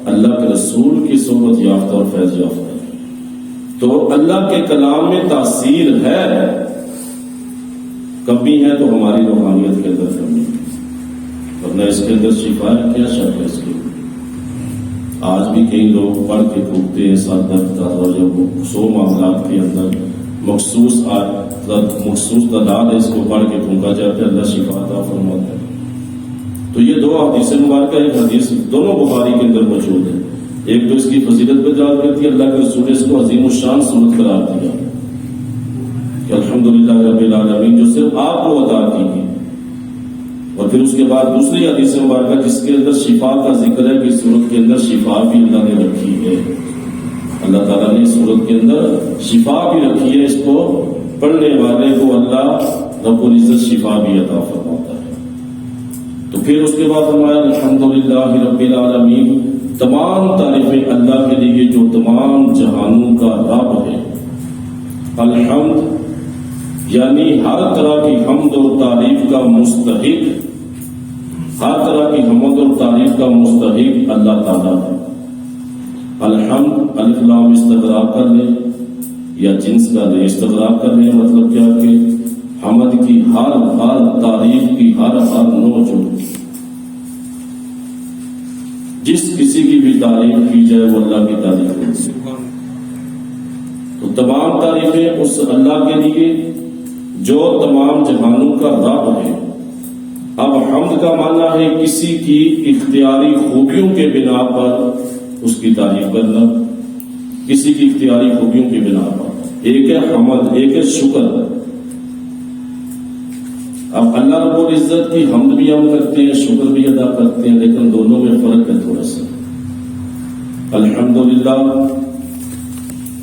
اللہ کے رسول کی صحبت یافتہ اور فیض یافتہ ہے، تو اللہ کے کلام میں تاثیر ہے، کمی ہے تو ہماری روحانیت کے اندر کمی ہے، ورنہ اس کے اندر شفا ہے، کیا شک ہے اس کے؟ آج بھی کئی لوگ پڑھ کے پھونکتے ہیں سر درد کا، جب 100 معاملات کے اندر مخصوص تعداد ہے اس کو پڑھ کے پھونکا جاتا ہے، اللہ شفا عطا فرماتا ہے۔ تو یہ دو حدیث مبارکہ، ایک حدیث دونوں بخاری کے اندر موجود ہے، ایک تو اس کی فضیلت پہ دعوت کرتی ہے، اللہ کے رسول نے اس کو عظیم الشان سنت قرار دیا کہ الحمدللہ رب العالمین جو صرف آپ کو عطا کی گئی۔ اور پھر اس کے بعد دوسری حدیث مبارکہ جس کے اندر شفا کا ذکر ہے کہ سورت کے اندر شفا بھی اللہ نے رکھی ہے، اللہ تعالیٰ نے سورت کے اندر شفا بھی رکھی ہے، اس کو پڑھنے والے کو اللہ رب العزت شفا بھی عطا فرماتا ہے۔ تو پھر اس کے بعد فرمایا الحمدللہ رب العالمین، تمام تعریفیں اللہ کے لیے جو تمام جہانوں کا رب ہے۔ الحمد یعنی ہر طرح کی حمد اور تعریف کا مستحق، ہر طرح کی حمد اور تعریف کا مستحق اللہ تعالیٰ ہے۔ الحمد الف لام استغراق کر لیں یا جنس کا لیں، استغراق کر لیں مطلب کیا کہ حمد کی ہر تعریف کی ہر نوچ جس کسی کی بھی تعریف کی جائے وہ اللہ کی تعریف ہے. تو تمام تعریفیں اس اللہ کے لیے جو تمام جہانوں کا رب ہے. اب حمد کا معنی ہے کسی کی اختیاری خوبیوں کے بنا پر اس کی تعریف کرنا، کسی کی اختیاری خوبیوں کی بنا پر. ایک ہے حمد، ایک ہے شکر. اب اللہ رب العزت کی حمد بھی ہم کرتے ہیں، شکر بھی ادا کرتے ہیں، لیکن دونوں میں فرق ہے تھوڑا سا. الحمدللہ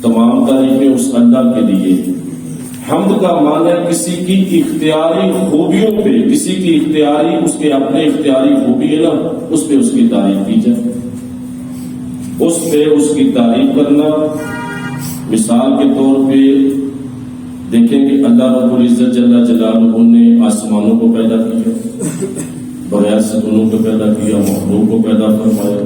تمام تعریفیں اس اللہ کے لیے. حمد کا معنی ہے کسی کی اختیاری خوبیوں پہ، کسی کی اختیاری، اس کے اپنے اختیاری خوبی ہے نا، اس پہ اس کی تعریف کی جائے، اس پہ اس کی تعریف کرنا. مثال کے طور پہ دیکھیں کہ اللہ رب العزت جل جلالہ نے آسمانوں کو پیدا کیا، بغیر ستونوں کو پیدا کیا، مخلوق کو پیدا فرمایا.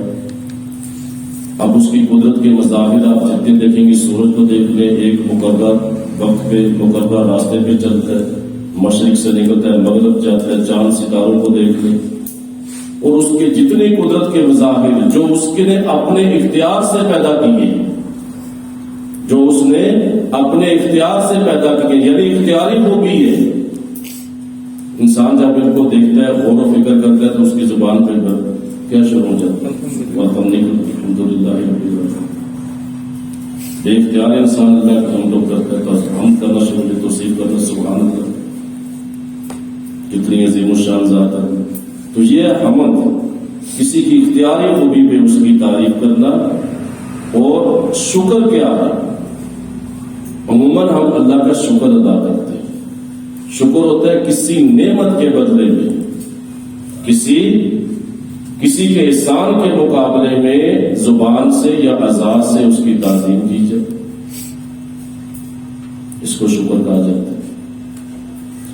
اب اس کی قدرت کے مظاہر آپ جتنے دیکھیں گے، سورج کو دیکھ لیں، ایک مقرر وقت پہ مقرر راستے پہ چلتا ہے، مشرق سے نکلتا ہے، مغرب جاتا ہے. چاند ستاروں کو دیکھ لیں، اور اس کے جتنی قدرت کے مظاہر جو اس کے نے اپنے اختیار سے پیدا کیے، جو اس نے اپنے اختیار سے پیدا کیے، یعنی اختیاری خوبی ہے. انسان جب ان کو دیکھتا ہے، غور و فکر کرتا ہے، تو اس کی زبان پہ کیا شروع ہو جاتا ہے؟ الحمدللہ رب العالمین. بے اختیار انسان اللہ کا ہم لوگ کرتا ہے، تو ہم کرنا شروع ہوتے، توصیف کرنا، سبحان اللہ، کتنی عظیم الشان ذات ہے. تو یہ حمد کسی کی اختیاری خوبی پہ اس کی تعریف کرنا. اور شکر کیا ہے؟ عموماً ہم اللہ کا شکر ادا کرتے ہیں. شکر ہوتا ہے کسی نعمت کے بدلے میں، کسی کے احسان کے مقابلے میں زبان سے یا اعضاء سے اس کی تعظیم کی جائے، اس کو شکر کہا جاتا ہے.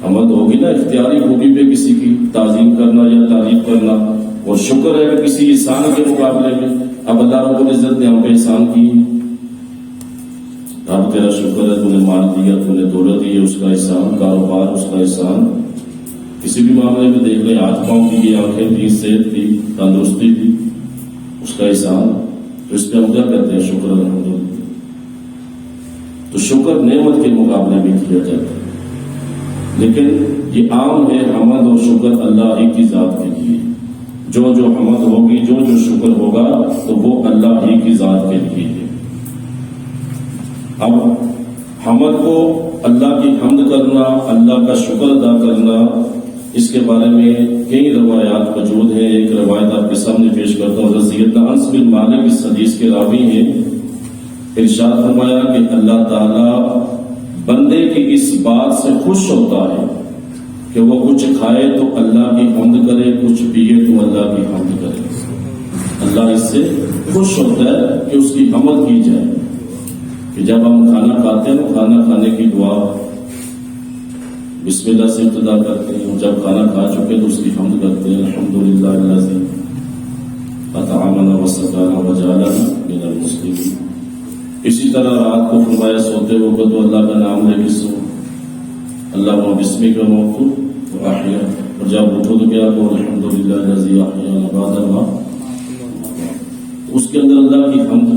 حمد ہوگی نا اختیاری خوبی پہ کسی کی تعظیم کرنا یا تعریف کرنا، اور شکر ہے کہ کسی احسان کے مقابلے میں. اب اللہ رب العزت نے ہم پہ احسان کی، رب تیرا شکر ہے، تو نے مال دیا، تو نے دولت دی، اس کا احسان، کاروبار اس کا احسان. کسی بھی معاملے میں دیکھ لیں، ہاتھ پاؤں کی، آنکھیں دی، صحت دی، تندرستی دی، اس کا احسان. تو اس پہ ہم کیا کہتے ہیں؟ شکر الحمدللہ. تو شکر نعمت کے مقابلے میں کیا جاتا ہے، لیکن یہ عام ہے حمد اور شکر اللہ ہی کی ذات کے لیے. جو حمد ہوگی، جو شکر ہوگا، تو وہ اللہ ہی کی ذات کے لیے ہے. اب حمد کو اللہ کی حمد کرنا، اللہ کا شکر ادا کرنا، اس کے بارے میں کئی روایات موجود ہیں. ایک روایت آپ کے سامنے پیش کرتا ہوں. حضرت انس بن مالک اس حدیث کے راوی ہیں. ارشاد فرمایا کہ اللہ تعالی بندے کی اس بات سے خوش ہوتا ہے کہ وہ کچھ کھائے تو اللہ کی حمد کرے، کچھ پیے تو اللہ کی حمد کرے. اللہ اس سے خوش ہوتا ہے کہ اس کی حمد کی جائے. کہ جب ہم کھانا کھاتے ہیں، کھانا کھانے کی دعا بسم اللہ سے ابتدا کرتے ہیں، اور جب کھانا کھا چکے تو اس کی حمد کرتے ہیں. الحمدللہ الذی اطعمنا وسقانا وجعلنا من المسلمین. اسی طرح رات کو فرمایا سوتے وقت تو اللہ کا نام لے کے سو، اللہ بسمی کا موت واحیہ. اور جب اٹھو تو کیا کہ الحمدللہ الذی احیانا بعد الموت. اس کے اندر اللہ کی حمد.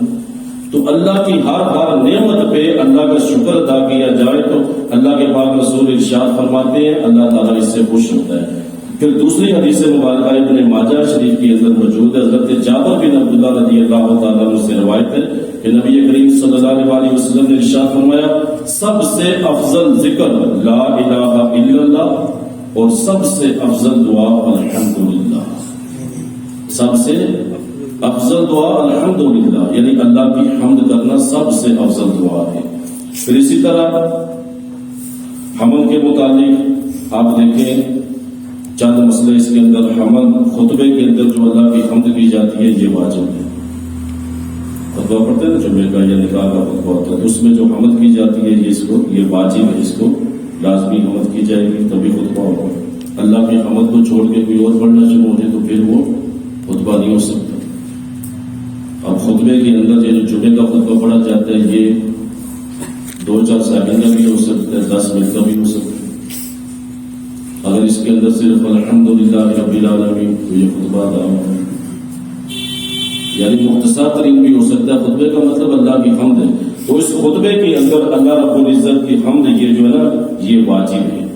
تو اللہ کی ہر نعمت پہ اللہ کا شکر ادا کیا جائے تو اللہ کے پاک رسول ارشاد فرماتے ہیں اللہ تعالیٰ اس سے خوش ہوتا ہے. پھر دوسری حدیث مبارکہ ابن ماجہ شریف کی اندر موجود ہے. حضرت جابر بن عبداللہ رضی اللہ تعالیٰ عنہ سے روایت ہے کہ نبی کریم صلی اللہ علیہ وسلم نے ارشاد فرمایا سب سے افضل ذکر لا الہ الا اللہ، اور سب سے افضل دعا الحمدللہ. سب سے افضل دعا الحمدللہ، یعنی اللہ کی حمد کرنا سب سے افضل دعا ہے. پھر اسی طرح حمد کے متعلق آپ دیکھیں چند مسئلے اس کے اندر. حمد خطبے کے اندر جو اللہ کی حمد کی جاتی ہے یہ واجب ہے. خطبہ پڑھتے ہیں نا جمعے کا یا نکاح کا خطبہ ہوتا ہے، تو اس میں جو حمد کی جاتی ہے یہ واجب ہے، اس کو لازمی حمد کی جائے گی تبھی خطبہ ہوگا. اللہ کی حمد کو چھوڑ کے کوئی اور پڑھنا شروع ہو جائے تو پھر وہ خطبہ نہیں ہو سکتا. اب خطبے کے اندر یہ جو جمعے کا خطبہ پڑھا جاتا ہے یہ 2-4 سیکنڈ کا بھی ہو سکتا ہے، 10 منٹ کا بھی ہو سکتا ہے. اگر اس کے اندر صرف الحمدللہ رب العالمین تو یہ خطبہ ادا ہو، یعنی مختصر ترین بھی ہو سکتا ہے، خطبے کا مطلب اللہ کی حمد ہے، تو اس خطبے کے اندر اللہ رب العزت کی حمد یہ جو ہے نا یہ واجب ہے،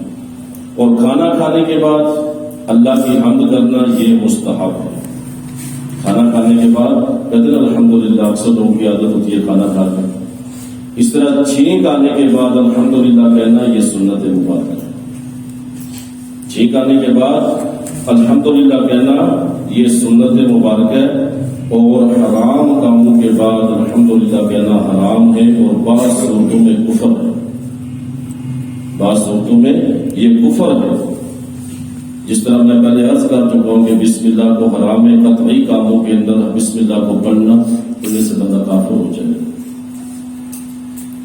اور کھانا کھانے کے بعد اللہ کی حمد کرنا یہ مستحب ہے۔ کھانا کھانے کے بعد کہتے ہیں الحمدللہ، اکثر لوگوں کی عادت ہوتی ہے کھانا کھا کر، اس طرح چھینک آنے کے بعد الحمدللہ کہنا یہ سنت مبارکہ ہے۔ چھینک آنے کے بعد الحمدللہ کہنا یہ سنت مبارکہ ہے، اور حرام کاموں کے بعد الحمدللہ کہنا حرام ہے، اور بعض صورتوں میں کفر ہے، بعض صورتوں میں یہ کفر ہے۔ جس طرح میں پہلے عرض کر چکا ہوں کہ بسم اللہ کو حرام ہے، قطعی کاموں کے اندر بسم اللہ کو پڑھنا پڑھنے سے بندہ کافر ہو جائے۔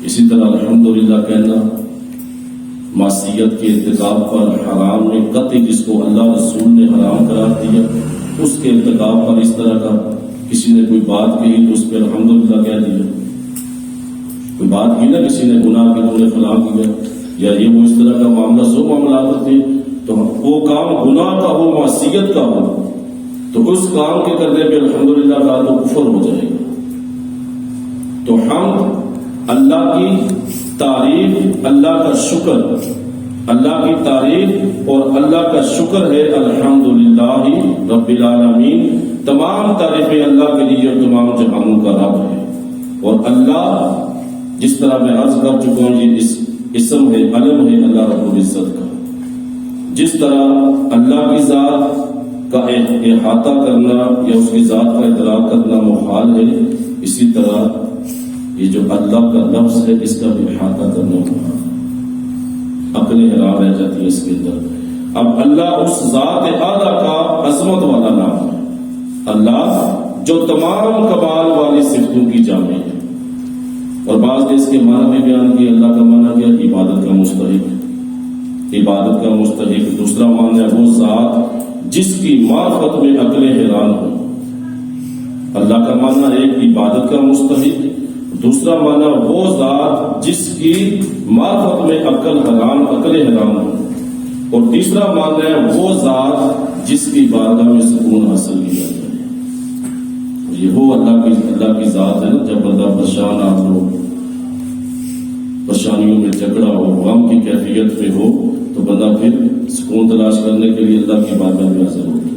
اسی طرح الحمدللہ کہنا معصیت کے ارتکاب پر حرام میں قطعی، جس کو اللہ رسول نے حرام قرار دیا، اس کے ارتکاب پر اس طرح کا کسی نے کوئی بات کہی تو اس پہ الحمدللہ کہہ دیا، کوئی بات کی نا کسی نے گناہ کی تو نے فلاں کیا، یا یہ وہ اس طرح کا معاملہ سو معاملات ہوتے ہیں، تو وہ کام گناہ کا ہو، معصیت کا ہو، تو اس کام کے کرنے پہ الحمدللہ کہا تو کفر ہو جائے گا۔ تو حمد اللہ کی تعریف، اللہ کا شکر، اللہ کی تعریف اور اللہ کا شکر ہے الحمدللہ رب العالمین۔ تمام تعریفیں اللہ کے لیے اور تمام جہانوں کا رب ہے، اور اللہ جس طرح میں عرض کر چکا ہوں یہ اسم ہے، علم ہے اللہ رب العزت کا۔ جس طرح اللہ کی ذات کا احاطہ کرنا یا اس کی ذات کا ادراک کرنا محال ہے، اسی طرح یہ جو اللہ کا لفظ ہے اس کا بھی احاطہ کرنا محال ہے، عقل حیران رہ جاتی ہے اس کے اندر۔ اب اللہ اس ذات اعلیٰ کا عظمت والا نام ہے، اللہ جو تمام کمال والی صفتوں کی جامع ہے، اور بعض نے اس کے معنی میں بیان کیا، اللہ کا معنی کیا؟ عبادت کا مستحق، عبادت کا مستحق۔ دوسرا معنی ہے وہ ذات جس کی معرفت میں عقل حیران ہو۔ اللہ کا معنی ایک عبادت کا مستحق، دوسرا معنی وہ ذات جس کی معرفت میں عقل حیران ہو، اور تیسرا معنی ہے وہ ذات جس کی بارگاہ میں سکون حاصل کیا جائے۔ یہ وہ اللہ کی ذات ہے نا، جب بندہ پریشان ہو، پریشانیوں میں جھگڑا ہو، غم کی کیفیت میں ہو، تو بندہ پھر سکون تلاش کرنے کے لیے اللہ کی بارگاہ میں حاضر ہوتا ہے۔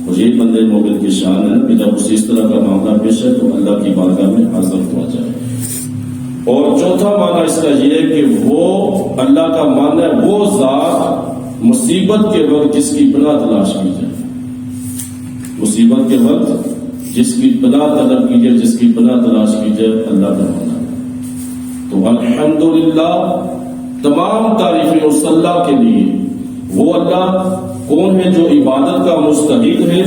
اور یہ بندے مومن کی شان ہے کہ جب اسے اس طرح کا معاملہ پیش ہے تو اللہ کی بارگاہ میں حاضر ہوا جائے۔ اور چوتھا معنی اس کا یہ ہے کہ وہ اللہ کا معنی ہے وہ ذات مصیبت کے وقت جس کی پناہ تلاش کی جائے، مصیبت کے وقت جس کی پناہ طلب کی جائے، جس کی پناہ تلاش کی جائے، اللہ کا معنی۔ تو الحمدللہ تمام تعریفیں اس اللہ کے لیے۔ وہ اللہ کون ہے جو عبادت کا مستحق ہے؟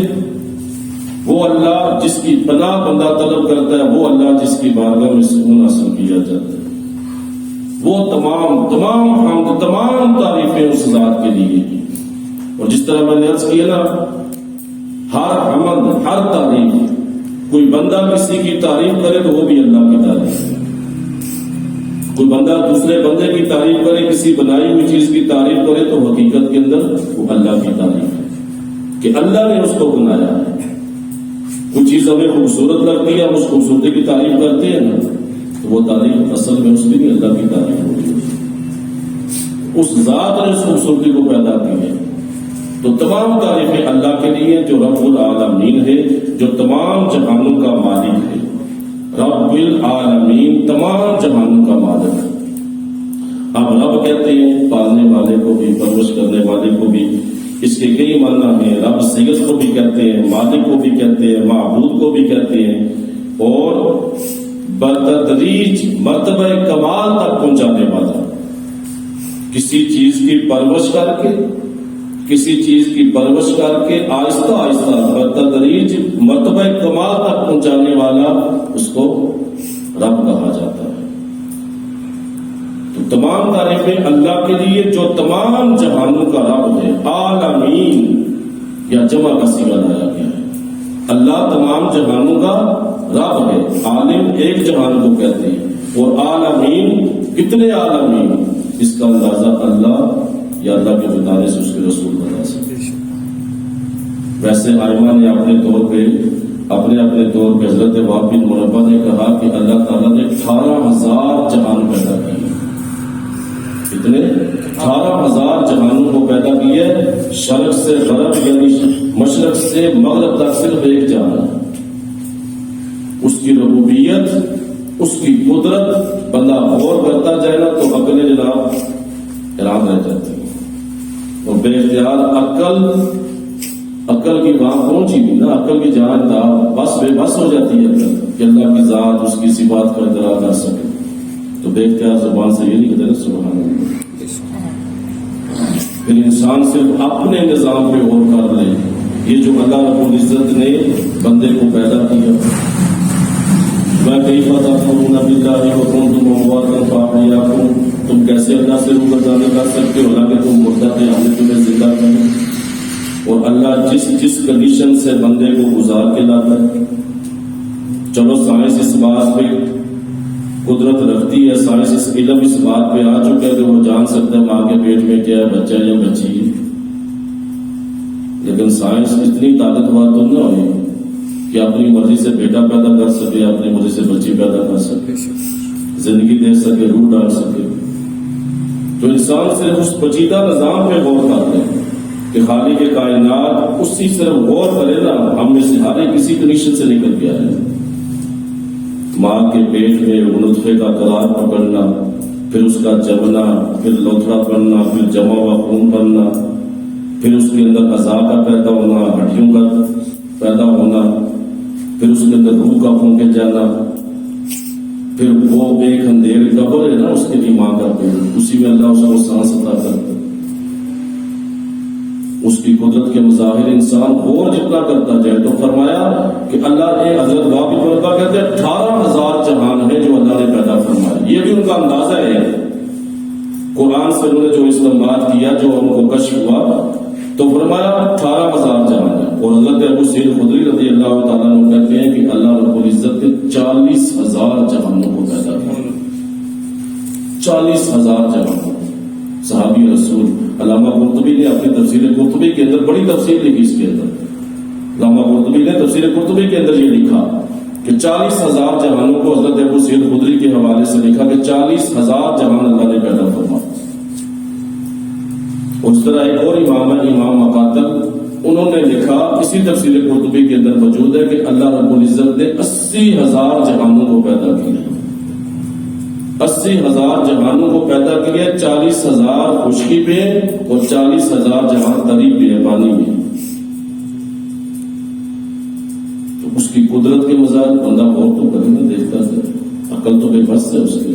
وہ اللہ جس کی پناہ بندہ طلب کرتا ہے، وہ اللہ جس کی بارگاہ میں سکون حاصل کیا جاتا ہے۔ وہ تمام حمد، تمام تعریفیں اس ذات کے لیے۔ اور جس طرح میں نے عرض کیا نا، ہر حمد، ہر تعریف، کوئی بندہ کسی کی تعریف کرے تو وہ بھی اللہ کی تعریف ہے، کوئی بندہ دوسرے بندے کی تعریف کرے، کسی بنائی ہوئی چیز کی تعریف کرے، تو حقیقت کے اندر وہ اللہ کی تعریف ہے کہ اللہ نے اس کو بنایا ہے۔ کوئی چیز ہمیں خوبصورت لگتی ہے، ہم اس خوبصورتی کی تعریف کرتے ہیں نا، تو وہ تعریف اصل میں اس کی بھی اللہ کی تعریف ہوتی ہے، اس ذات نے اس خوبصورتی کو پیدا کی ہے۔ تو تمام تعریفیں اللہ کے لیے جو رب العالمین ہے، جو تمام جہانوں کا مالک ہے، رب العالمین، تمام جہانوں کا مالک۔ اب رب کہتے ہیں پالنے والے کو بھی، پرورش کرنے والے کو بھی، اس کے کئی معنی ہیں۔ رب سید کو بھی کہتے ہیں، مالک کو بھی کہتے ہیں، معبود کو بھی کہتے ہیں، اور بتدریج مرتبہ کمال تک پہنچانے والا، کسی چیز کی پرورش کر کے، کسی چیز کی پرورش کر کے آہستہ آہستہ بتدریج مرتبہ کمال تک پہنچانے والا، اس کو رب کہا جاتا ہے۔ تو تمام تعریفیں اللہ کے لیے جو تمام جہانوں کا رب ہے۔ عالمین یا جمع کا صیغہ لایا گیا ہے، اللہ تمام جہانوں کا رب ہے۔ عالم ایک جہان کو کہتے ہیں، اور عالمین کتنے عالمین، اس کا اندازہ اللہ یا اللہ کے بتانے سے اس کے رسول بتا سکتے. ویسے آئمہ نے اپنے طور پہ حضرت وہب بن منبہ نے کہا کہ اللہ تعالیٰ نے 18,000 جہان پیدا کیے. کتنے؟ 18,000 جہانوں کو پیدا کیے. شرق سے غرب یعنی مشرق سے مغرب تک صرف ایک جہان. اس کی ربوبیت، اس کی قدرت بندہ غور کرتا جائے نا تو عقل جناب حیران رہ جاتی ہے. اور بے اختیار عقل کی وہاں پہنچی نہیں نا، عقل کی جہاں تھا بس بے بس ہو جاتی ہے عقل کہ اللہ کی ذات، اس کی صفات کا ادراک کر سکے. تو بے اختیار زبان سے یہ نہیں کہتے نا سبحان اللہ. پھر انسان صرف اپنے نظام پہ غور کر لے. یہ جو اللہ رب العزت نے بندے کو پیدا کیا، کئی تم کیسے اللہ سے روگردانی کر سکتے ہو حالانکہ تم مردہ تھے، ہم نے تمہیں زندہ کیا. اور اللہ جس کنڈیشن سے بندے کو گزار کے لاتا ہے. چلو سائنس اس بات پہ قدرت رکھتی ہے، سائنس اس علم اس بات پہ آ چکا ہے کہ وہ جان سکتا ہے ماں کے پیٹ میں کیا ہے، بچہ یا بچی ہے. لیکن سائنس اتنی طاقتور تو نہ ہوئی کہ اپنی مرضی سے بیٹا پیدا کر سکے، اپنی مرضی سے بچی پیدا کر سکے، زندگی دے سکے، روح ڈال سکے. تو انسان صرف اس پیچیدہ نظام پہ غور کرتے ہیں کہ خالق کے کائنات اسی صرف غور کرے نا، ہم میں سے ہر ایک کسی کنڈیشن سے نکل گیا ہے. ماں کے پیٹ میں نطفے کا قرار پکڑنا، پھر اس کا جمنا، پھر لوتھڑا پڑنا، پھر جمع ہوا خون بننا، پھر اس کے اندر اعضاء کا پیدا ہونا، ہڈیوں کا پیدا ہونا، پھر اس کے اندر روح کا پھونکے جانا، پھر وہ ایک اندھیر قبر ہے نا اس کے لیے ماں کا پیٹ، اسی میں اللہ اس کو سانس عطا کرتا. اس کی قدرت کے مظاہر انسان غور جتنا کرتا جائے تو فرمایا کہ اللہ نے حضرت وہب بن منبہ کہتے ہیں 18,000 جہان ہے جو اللہ نے پیدا فرمایا. یہ بھی ان کا اندازہ ہے. قرآن سے انہوں نے جو استنباط کیا، جو ان کو کشف ہوا، تو فرمایا 18,000 جہان ہے. اور حضرت ابو سعید خدری رضی اللہ تعالیٰ عنہ کہتے ہیں کہ اللہ رب العزت نے 40,000 جہانوں کو پیدا کیا. 40,000 جہانوں. صحابی رسول علامہ قرطبی نے اپنی تفسیر قرطبی کے اندر بڑی تفسیر لکھی. اس کے اندر علامہ قرطبی نے تفسیر قرطبی کے اندر یہ لکھا کہ 40,000 جہانوں کو حضرت ابو سعید خدری کے حوالے سے لکھا کہ 40,000 جہان اللہ نے پیدا فرمایا. اس طرح ایک اور امام ہے امام مقاتل، انہوں نے لکھا، اسی تفسیر قرطبی کے اندر موجود ہے کہ اللہ رب العزت نے 80,000 جہانوں کو پیدا کیا. 80,000 جہانوں کو پیدا کیا. 40,000 خشکی پہ اور 40,000 جہان تری پہ ہے، پانی میں. تو اس کی قدرت کے مظاہر بندہ غور تو کرے نہ، دیکھتا ہے. عقل تو بے بس ہے اس کے،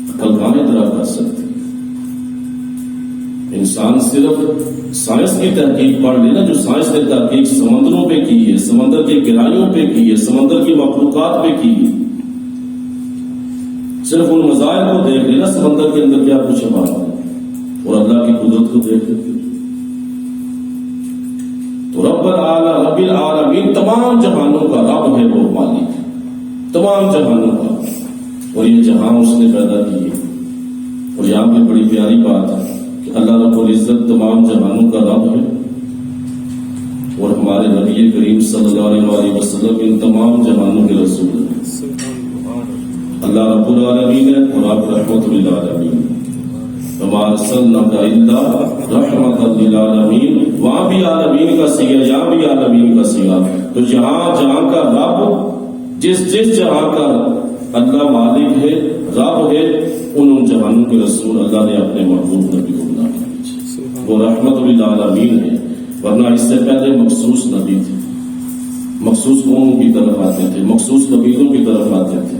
عقل کہاں ادراک کر سکتی. انسان صرف سائنس کی تحقیق پڑھ لے نا، جو سائنس نے تحقیق سمندروں پہ کی ہے، سمندر کی گہرائیوں پہ کی ہے، سمندر کی مخلوقات پہ کی ہے، صرف ان مظاہر کو دیکھ لینا سمندر کے اندر کیا کچھ بات ہے، اور اللہ کی قدرت کو دیکھ لیتے. تو رب العالمین تمام جہانوں کا رب ہے، وہ مالک تمام جہانوں کا. اور یہ جہاں اس نے پیدا کیے. اور یہاں پہ بڑی پیاری بات ہے کہ اللہ رب العزت تمام جہانوں کا رب ہے، اور ہمارے نبی کریم صلی اللہ علیہ وسلم ان تمام جہانوں کے رسول ہیں. اللہ رب العالمین ہے اور آپ رحمت للعالمین. وما ارسلناک الا رحمت للعالمین. وہاں بھی عالمین کا سیغہ، یہاں بھی عالمین کا سیغہ. تو جہاں جہاں کا رب، جس جہاں کا اللہ مالک ہے، رب ہے، ان جہانوں کے رسول اللہ نے اپنے محبوب نبی کو بنا دیا. وہ رحمت للعالمین ہے. ورنہ اس سے پہلے مخصوص نبی تھے، مخصوص قوموں کی طرف آتے تھے، مخصوص قبیلوں کی طرف آتے تھے،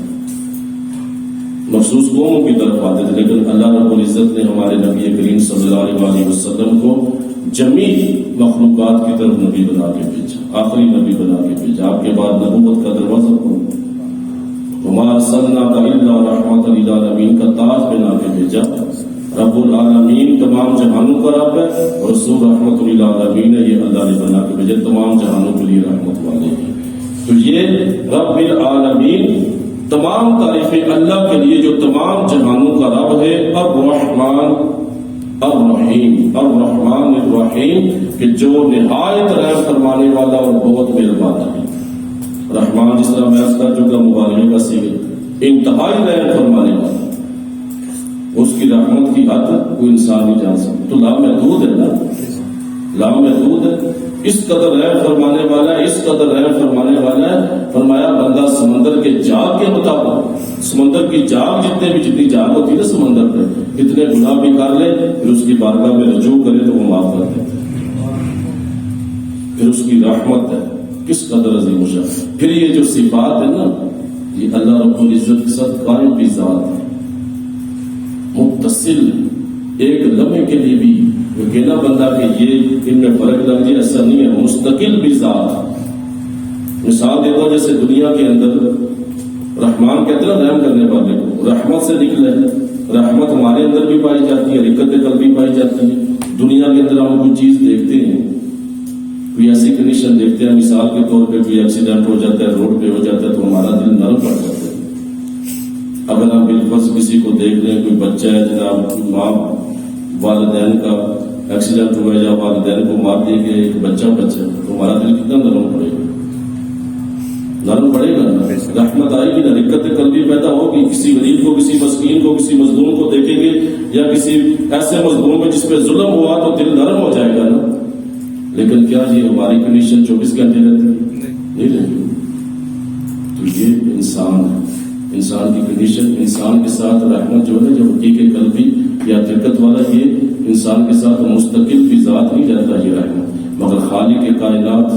مخصوص قوموں کی طرف آتے تھے. لیکن اللہ رب العزت نے ہمارے نبی کریم صلی اللہ علیہ وسلم کو جمیع مخلوقات کی طرف نبی بنا کے بھیجا، آخری نبی بنا کے بھیجا. آپ کے بعد نبوت کا دروازہ کھولا. وما ارسلناک الا رحمت للعالمین کا تاج بنا کے بھیجا. رب العالمین تمام جہانوں کا رب ہے، اور رسول رحمت للعالمین ہے، یہ اللہ نے بنا کے بھیجا، تمام جہانوں کے لیے رحمت والے ہیں. تو یہ رب العالمین تمام تعریفیں اللہ کے لیے جو تمام جہانوں کا رب ہے. اب رحمان الرحیم الرحمن الرحیم کہ جو نہایت رحم فرمانے والا اور بہت مہربان ہے. رحمان جس طرح میں عرض کر چکا مبالغے کا صیغہ، انتہائی رحم فرمانے والا. اس کی رحمت کی حد کوئی انسان نہیں جان سکتا. تو لامحدود ہے نا، لامحدود ہے. اس قدر رحم فرمانے والا ہے، اس قدر رحم فرمانے والا ہے. فرمایا بندہ سمندر کے جاگ کے مطابق، سمندر کی جاگ جتنی جاگ ہوتی ہے نا سمندر پہ، اتنے گناہ بھی کر لے پھر اس کی بارگاہ میں رجوع کرے تو وہ معاف کر دیتے. پھر اس کی رحمت ہے کس قدر عظیم و شان. پھر یہ جو صفات ہے نا، یہ اللہ رب العزت کے ساتھ قائم بھی ذات ہے، متصل. ایک لمحے کے لیے بھی وہ کہنا بندہ کہ یہ ان میں فرق لگ جائے، ایسا نہیں ہے. مستقل بھی ذات. مثال دیتا ہوں، جیسے دنیا کے اندر رحمان کہتے ہیں رحم کرنے والے کو، رحمت سے نکلے. رحمت ہمارے اندر بھی پائی جاتی ہے، رقت قلب بھی پائی جاتی ہے. دنیا کے اندر ہم کوئی چیز دیکھتے ہیں، کوئی ایسی کنڈیشن دیکھتے ہیں، مثال کے طور پہ کوئی ایکسیڈنٹ ہو جاتا ہے، روڈ پہ ہو جاتا ہے تو ہمارا دل نرم پڑ جاتا ہے. اگر ہم بالفرض کسی کو دیکھ لیں، کوئی بچہ ہے جناب، ماں والدین کا ایکسیڈنٹ ہوا یا والدین کو مار دیا گیا، ایک بچہ تو ہمارا دل کتنا نرم پڑے گا، نرم پڑے گا. رحمت آئے گی نا، رقت قلبی پیدا ہوگی. کسی غریب کو، کسی مسکین کو، کسی مظلوم کو دیکھیں گے یا کسی ایسے مظلوم میں جس پہ ظلم ہوا تو دل نرم ہو جائے گا نا. لیکن کیا یہ ہماری کنڈیشن 24 گھنٹے رہتی ہے؟ نہیں رہتی. تو یہ انسان ہے، انسان کی کنڈیشن. انسان کے ساتھ رحمت جو ہے، جو حقیقت قلبی یا رقت والا، یہ انسان کے ساتھ مستقل بھی ذات نہیں رہتا یہ رحمت، مگر خالق کے کائنات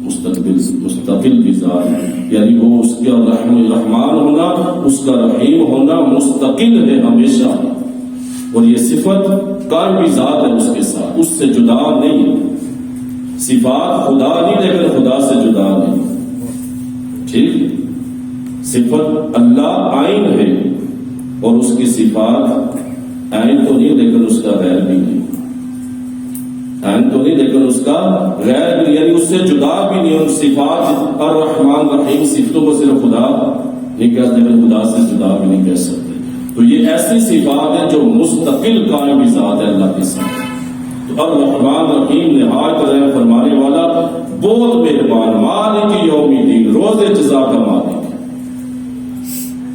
مستقل بھی ذات ہے. یعنی وہ اس کا رحمان ہونا، اس کا رحیم ہونا مستقل ہے ہمیشہ. اور یہ صفت قائم بھی ذات ہے اس کے ساتھ، اس سے جدا نہیں. صفات خدا نہیں، لیکن خدا سے جدا نہیں. ٹھیک. صفت اللہ عین ہے اور اس کی صفات عین تو نہیں لیکن اس کا غیر بھی نہیں. عین تو نہیں لیکن اس کا غیر بھی، یعنی اس سے جدا بھی نہیں. اور صفات الرحمن الرحیم صفتوں کو صرف خدا نہیں کہتے لیکن خدا سے جدا بھی نہیں کہہ سکتے. تو یہ ایسی صفات ہیں جو مستقل قائم ذات ہے اللہ کے ساتھ. تو الرحمن الرحیم نہایت رحم فرمانے والا، بہت مہربان. مالک یوم الدین، روز جزا کا مالک،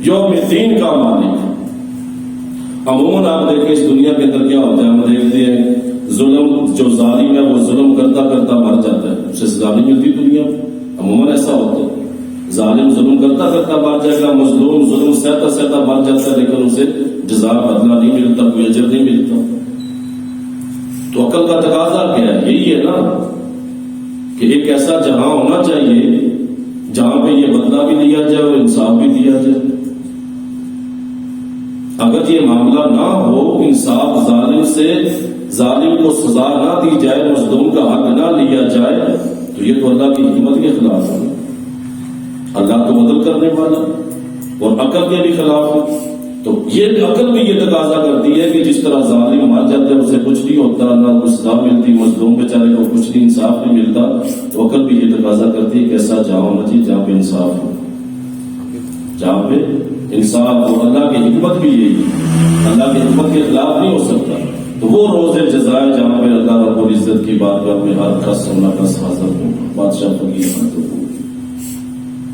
یوم الدین کا مالک. عموماً آپ دیکھیں اس دنیا کے اندر کیا ہوتا ہے، ہم دیکھتے ہیں ظلم، جو ظالم ہے وہ ظلم کرتا کرتا مر جاتا ہے، اسے سزا نہیں ملتی دنیا میں. عموماً ایسا ہوتا ہے، ظالم ظلم کرتا کرتا مر جائے گا، مظلوم ظلم سہتا سہتا مر جاتا ہے، لیکن اسے جزا بدلہ نہیں ملتا، کوئی اجر نہیں ملتا. تو عقل کا تقاضا کیا ہے؟ یہی ہے نا کہ ایک ایسا جہاں ہونا چاہیے جہاں پہ یہ بدلہ بھی لیا جائے اور انصاف بھی دیا جائے. اگر یہ معاملہ نہ ہو، انصاف ظالم سے، ظالم کو سزا نہ دی جائے، مظلوم کا حق نہ لیا جائے، تو یہ تو اللہ کی حکمت کے خلاف ہے. اللہ تو عدل کرنے والا اور عقل کے بھی خلاف ہے. تو یہ عقل بھی یہ تقاضا کرتی ہے کہ جس طرح ظالم مر جاتا ہے، اسے کچھ نہیں ہوتا، نہ کچھ سزا ملتی، مظلوم بیچارے کو کچھ نہیں، انصاف نہیں ملتا، تو عقل بھی یہ تقاضا کرتی ہے کہ ایسا جہاں ہونا چاہیے جہاں پہ انصاف ہو، جہاں پہ انصاف ہو. اللہ کی حکمت بھی یہی ہے، اللہ کی حکمت کے خلاف نہیں ہو سکتا. تو وہ روز جزائے جہاں پہ اللہ رب العزت کی بارگاہ میں ہر کس و نفس حاضر ہو، بادشاہ فقیر حاضر ہو.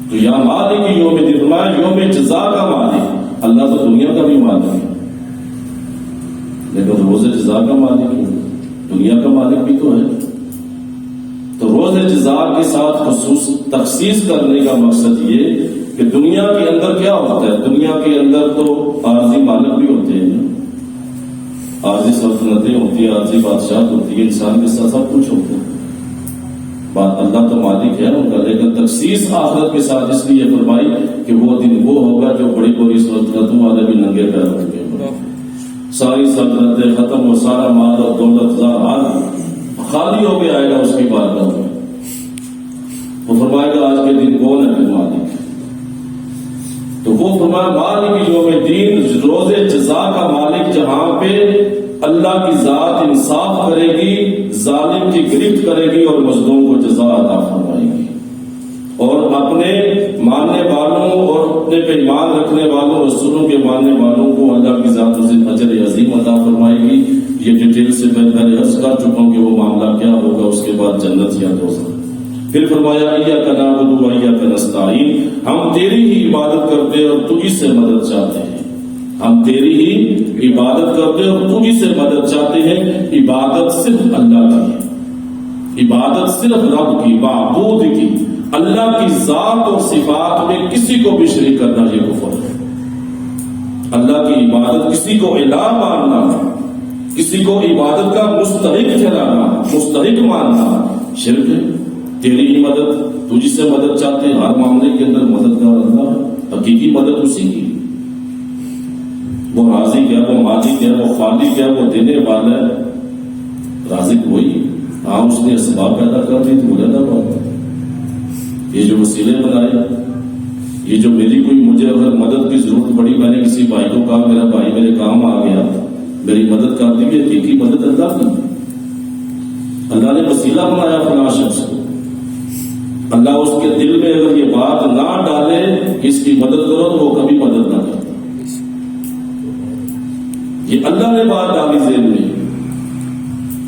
تو یا مالک یوم الدین، فرمایا یوم جزا کا مالک. اللہ تو دنیا کا بھی مالک ہے لیکن روز جزا کا مالک ہے، دنیا کا مالک بھی تو ہے. تو روز جزا کے ساتھ خصوص تخصیص کرنے کا مقصد یہ کہ دنیا کے اندر کیا ہوتا ہے، دنیا کے اندر تو عارضی مالک بھی ہوتے ہیں، عارضی سلطنتیں ہوتی ہیں، عارضی بادشاہت ہوتی ہے، انسان کے ساتھ سب کچھ ہوتا ہے. بات اللہ تو مالک ہے ان کا، لیکن تخصیص آخرت کے ساتھ اس لیے فرمائی کہ وہ دن وہ ہوگا جو بڑی بڑی سلطنتوں والے بھی ننگے پیر ہوں گے، ساری سلطنتیں ختم ہو، سارا مال اور دولت خالی ہو کے آئے گا اس کی بارگاہ میں. وہ فرمائے گا آج کے دن کون ہے مالک؟ تو وہ فرمایا مالک یوم الدین، روز جزا کا مالک، جہاں پہ اللہ کی ذات انصاف کرے گی، ظالم کی گرفت کرے گی اور مظلوم کو جزا عطا فرمائے گی، اور اپنے ماننے والوں اور اپنے پہ ایمان رکھنے والوں، رسولوں کے ماننے والوں کو اللہ کی ذات سے اجر عظیم عطا فرمائے گی. یہ ڈیٹیل سے میں پہلے عرض کر چکا ہوں کہ وہ معاملہ کیا ہوگا، اس کے بعد جنت یا دوزخ۔ پھر فرمایا ایاک نعبد و ایاک نستعین، ہم تیری ہی عبادت کرتے اور تجھی سے مدد چاہتے ہیں۔ ہم تیری ہی عبادت کرتے اور تجھی سے مدد چاہتے ہیں۔ عبادت صرف اللہ کی ہے، عبادت صرف رب کی، معبود کی، اللہ کی ذات اور صفات میں کسی کو بھی شریک کرنا یہ کفر ہے۔ اللہ کی عبادت کسی کو الہ ماننا، کسی کو عبادت کا مستحق ٹھہرانا، مستحق ماننا شرک ہے۔ تیری ہی مدد، تجھ سے مدد چاہتے ہیں، ہر معاملے کے اندر مددگار اللہ ہے، حقیقی مدد اسی کی۔ وہ رازق ہے، وہ مالک ہے، وہ خالق ہے، وہ دینے والا ہے، رازق وہی۔ ہاں اس نے اسباب پیدا کر دی تو بولا تھا یہ جو وسیلے بنائے، یہ جو مجھے اگر مدد کی ضرورت پڑی، میں نے کسی بھائی کو کہا میرا بھائی میرے کام آ گیا، میری مدد کر دی، حقیقی مدد اللہ کی۔ اللہ نے وسیلہ بنایا فلاں شخص کو، اللہ اس کے دل میں اگر یہ بات نہ ڈالے کہ اس کی مدد کرو تو وہ کبھی مدد نہ کرتا۔ یہ اللہ نے بات ڈالی ذہن میں،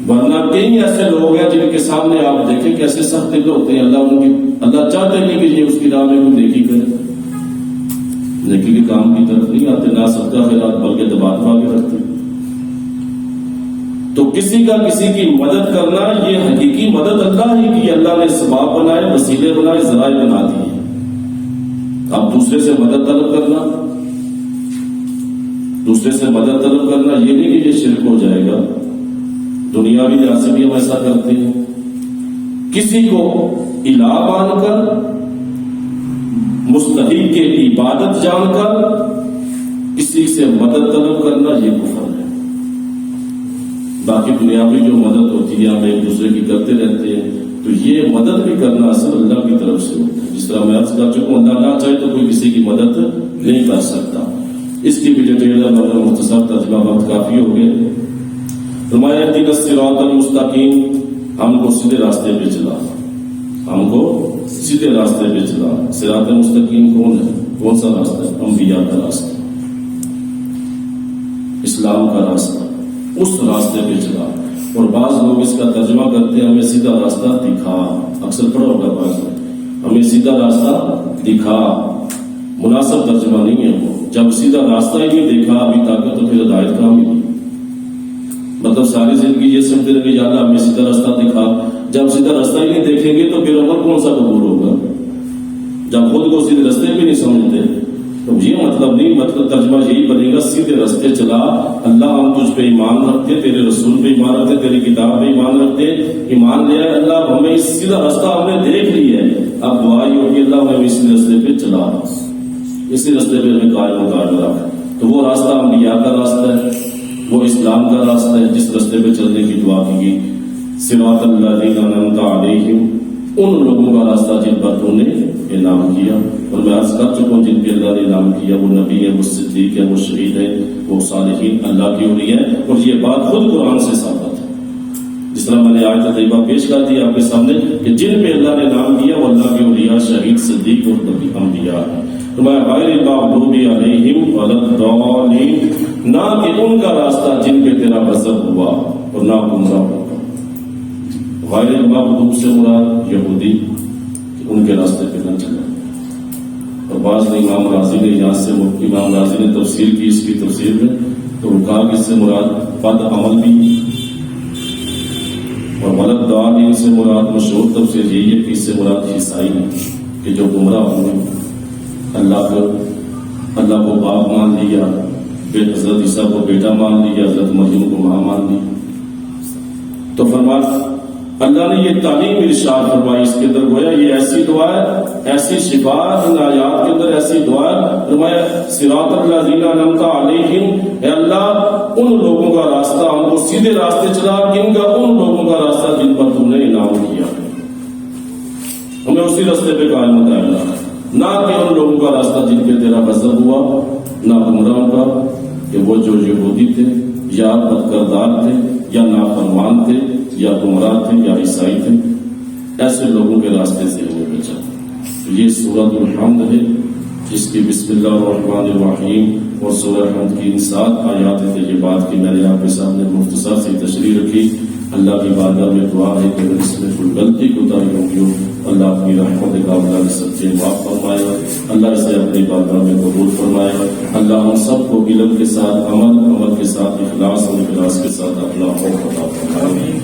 ورنہ کئی ایسے لوگ ہیں جن کے سامنے آپ دیکھیں کیسے سخت دل ہوتے ہیں، اللہ چاہتے نہیں کہ یہ اس کی راہ میں کوئی نیکی کرے، نیکی کے کام کی طرف نہیں آتے، نہ صدقہ خیرات بلکہ دبا کے رکھتے۔ تو کسی کا کسی کی مدد کرنا یہ حقیقی مدد اللہ ہی کی، اللہ نے اسباب بنائے، وسیلے بنائے، ذرائع بنا دیے۔ اب دوسرے سے مدد طلب کرنا، دوسرے سے مدد طلب کرنا یہ نہیں کہ یہ شرک ہو جائے گا، دنیاوی لحاظ سے بھی ہم ایسا کرتے ہیں۔ کسی کو الہ مان کر، مستحق کی عبادت جان کر کسی سے مدد طلب کرنا یہ کفر ہے۔ باقی دنیاوی جو مدد ہوتی ہے ہم ایک دوسرے کی کرتے رہتے ہیں، تو یہ مدد بھی کرنا اصل اللہ کی طرف سے ہوتا ہے۔ جس طرح میں عرض کر چکا ہوں، اللہ نہ چاہے تو کوئی کسی کی مدد نہیں کر سکتا۔ اس کی بھی ڈیٹیل ہے، مگر مختصر ترجمہ وقت کافی ہو گئے۔ فرمایا اهدنا الصراط المستقیم، ہم کو سیدھے راستے پہ چلا، ہم کو سیدھے راستے پہ چلا۔ صراط مستقیم کون ہے؟ کون سا راستہ ہے؟ انبیاء کا راستہ، اسلام کا راستہ، اس راستے پہ چلا۔ اور بعض لوگ اس کا ترجمہ کرتے ہیں ہمیں سیدھا راستہ دکھا، اکثر پڑھا ہوگا بعض ہمیں سیدھا راستہ دکھا، مناسب ترجمہ نہیں ہے وہ۔ جب سیدھا راستہ ہی نہیں دیکھا ابھی تک تو پھر ہدایت کہاں ملی؟ مطلب ساری زندگی یہ سمجھتے رہے کہ یا اللہ ہمیں سیدھا راستہ دکھا، جب سیدھا راستہ ہی نہیں دیکھیں گے تو پھر عمل کون سا قبول ہوگا؟ جب خود کو سیدھے راستے بھی نہیں سمجھتے تو یہ مطلب نہیں، مطلب ترجمہ یہی بنے گا سیدھے راستے چلا، اللہ ہم تجھ پہ ایمان رکھتے، تیرے رسول پہ ایمان رکھتے، تیری کتاب پہ ایمان رکھتے، ایمان لیا اللہ ہمیں اس سیدھا راستہ ہم نے دیکھ لی ہے، اب دعا یہ ہوگی اللہ ہمیں اسی راستے پہ چلا، اسی راستے پہ ہمیں قائم مقام رکھ۔ تو وہ راستہ انبیاء کا راستہ ہے، وہ اسلام کا راستہ ہے جس راستے پہ چلنے کی دعا کی گئی۔ صراط الذین انعمت علیہم، ان لوگوں کا راستہ جن پر تو نے انعام کیا، اور میں عرض کر چکا ہوں جن پہ اللہ نے انعام کیا وہ نبی ہے، وہ صدیق ہے، وہ شہید ہے، وہ صالحین اللہ کی اولی ہے۔ اور یہ بات خود قرآن سے ثابت ہے، جس طرح میں نے آیت طیبہ پیش کر دی آپ کے سامنے کہ جن پہ اللہ نے انعام کیا وہ اللہ کے اولیاء، شہید، صدیق اور نبی انبیاء ہیں۔ فرمایا غیر المغضوب علیہم ولا الضالین، نہ کہ ان کا راستہ جن پہ تیرا غضب ہوا اور نہ گمراہ ہوا۔ غیر المغضوب سے مراد یہودی، ان کے راستے پہ نہ چلا۔ اور بعض نے امام راضی نے یہاں سے امام راضی نے تفسیر کی اس کی تفسیر میں، تو وہ کہا کہ اس سے مراد بد عمل بھی، اور ولا الضالین سے مراد مشہور تفسیر یہی ہے کہ اس سے مراد عیسائی ہے کہ جو گمراہ ہوئے، اللہ کو باپ مان لیا، حضرت عیسیٰ کو بیٹا مان لیا، حضرت مریم کو ماں مان لی۔ تو فرمایا اللہ نے یہ تعلیم ارشاد فرمائی اس کے اندر، گویا یہ ایسی دعا ہے، ایسی شفا ان آیات کے اندر ایسی دعا ہے۔ فرمایا صراط الذین انعمت علیہم، اے اللہ ان لوگوں کا راستہ ہم کو سیدھے راستے چلا، جن کا ان لوگوں کا راستہ جن پر تم نے انعام کیا، ہمیں اسی راستے پہ قائم ہوتا ہے، نہ کہ ان لوگوں کا راستہ جن پہ تیرا غضب ہوا، نہ گمراہوں کا کہ وہ جو یہودی تھے یا بد کردار تھے یا نافرمان تھے یا گمراہ تھے یا عیسائی تھے، ایسے لوگوں کے راستے سے ہمیں بچا۔ یہ سورۃ الحمد ہے، جس کی بسم اللہ الرحمن الرحیم اور سورہ حمد کی ان 7 آیات طیبات کی میں نے آپ کے سامنے مختصر سی تشریح رکھی. اللہ کی بارگاہ میں دعا ہے کہ اگر اس میں کوئی غلطی کوتاہی ہوگی ہو اللہ اپنی رحمت کاملہ کے صدقے معاف فرمائے. اللہ اسے اپنی بارگاہ میں قبول فرمائے. اللہ ہم سب کو علم کے ساتھ عمل کے ساتھ اخلاص اور اخلاص کے ساتھ اپنا حکم عطا فرمائے.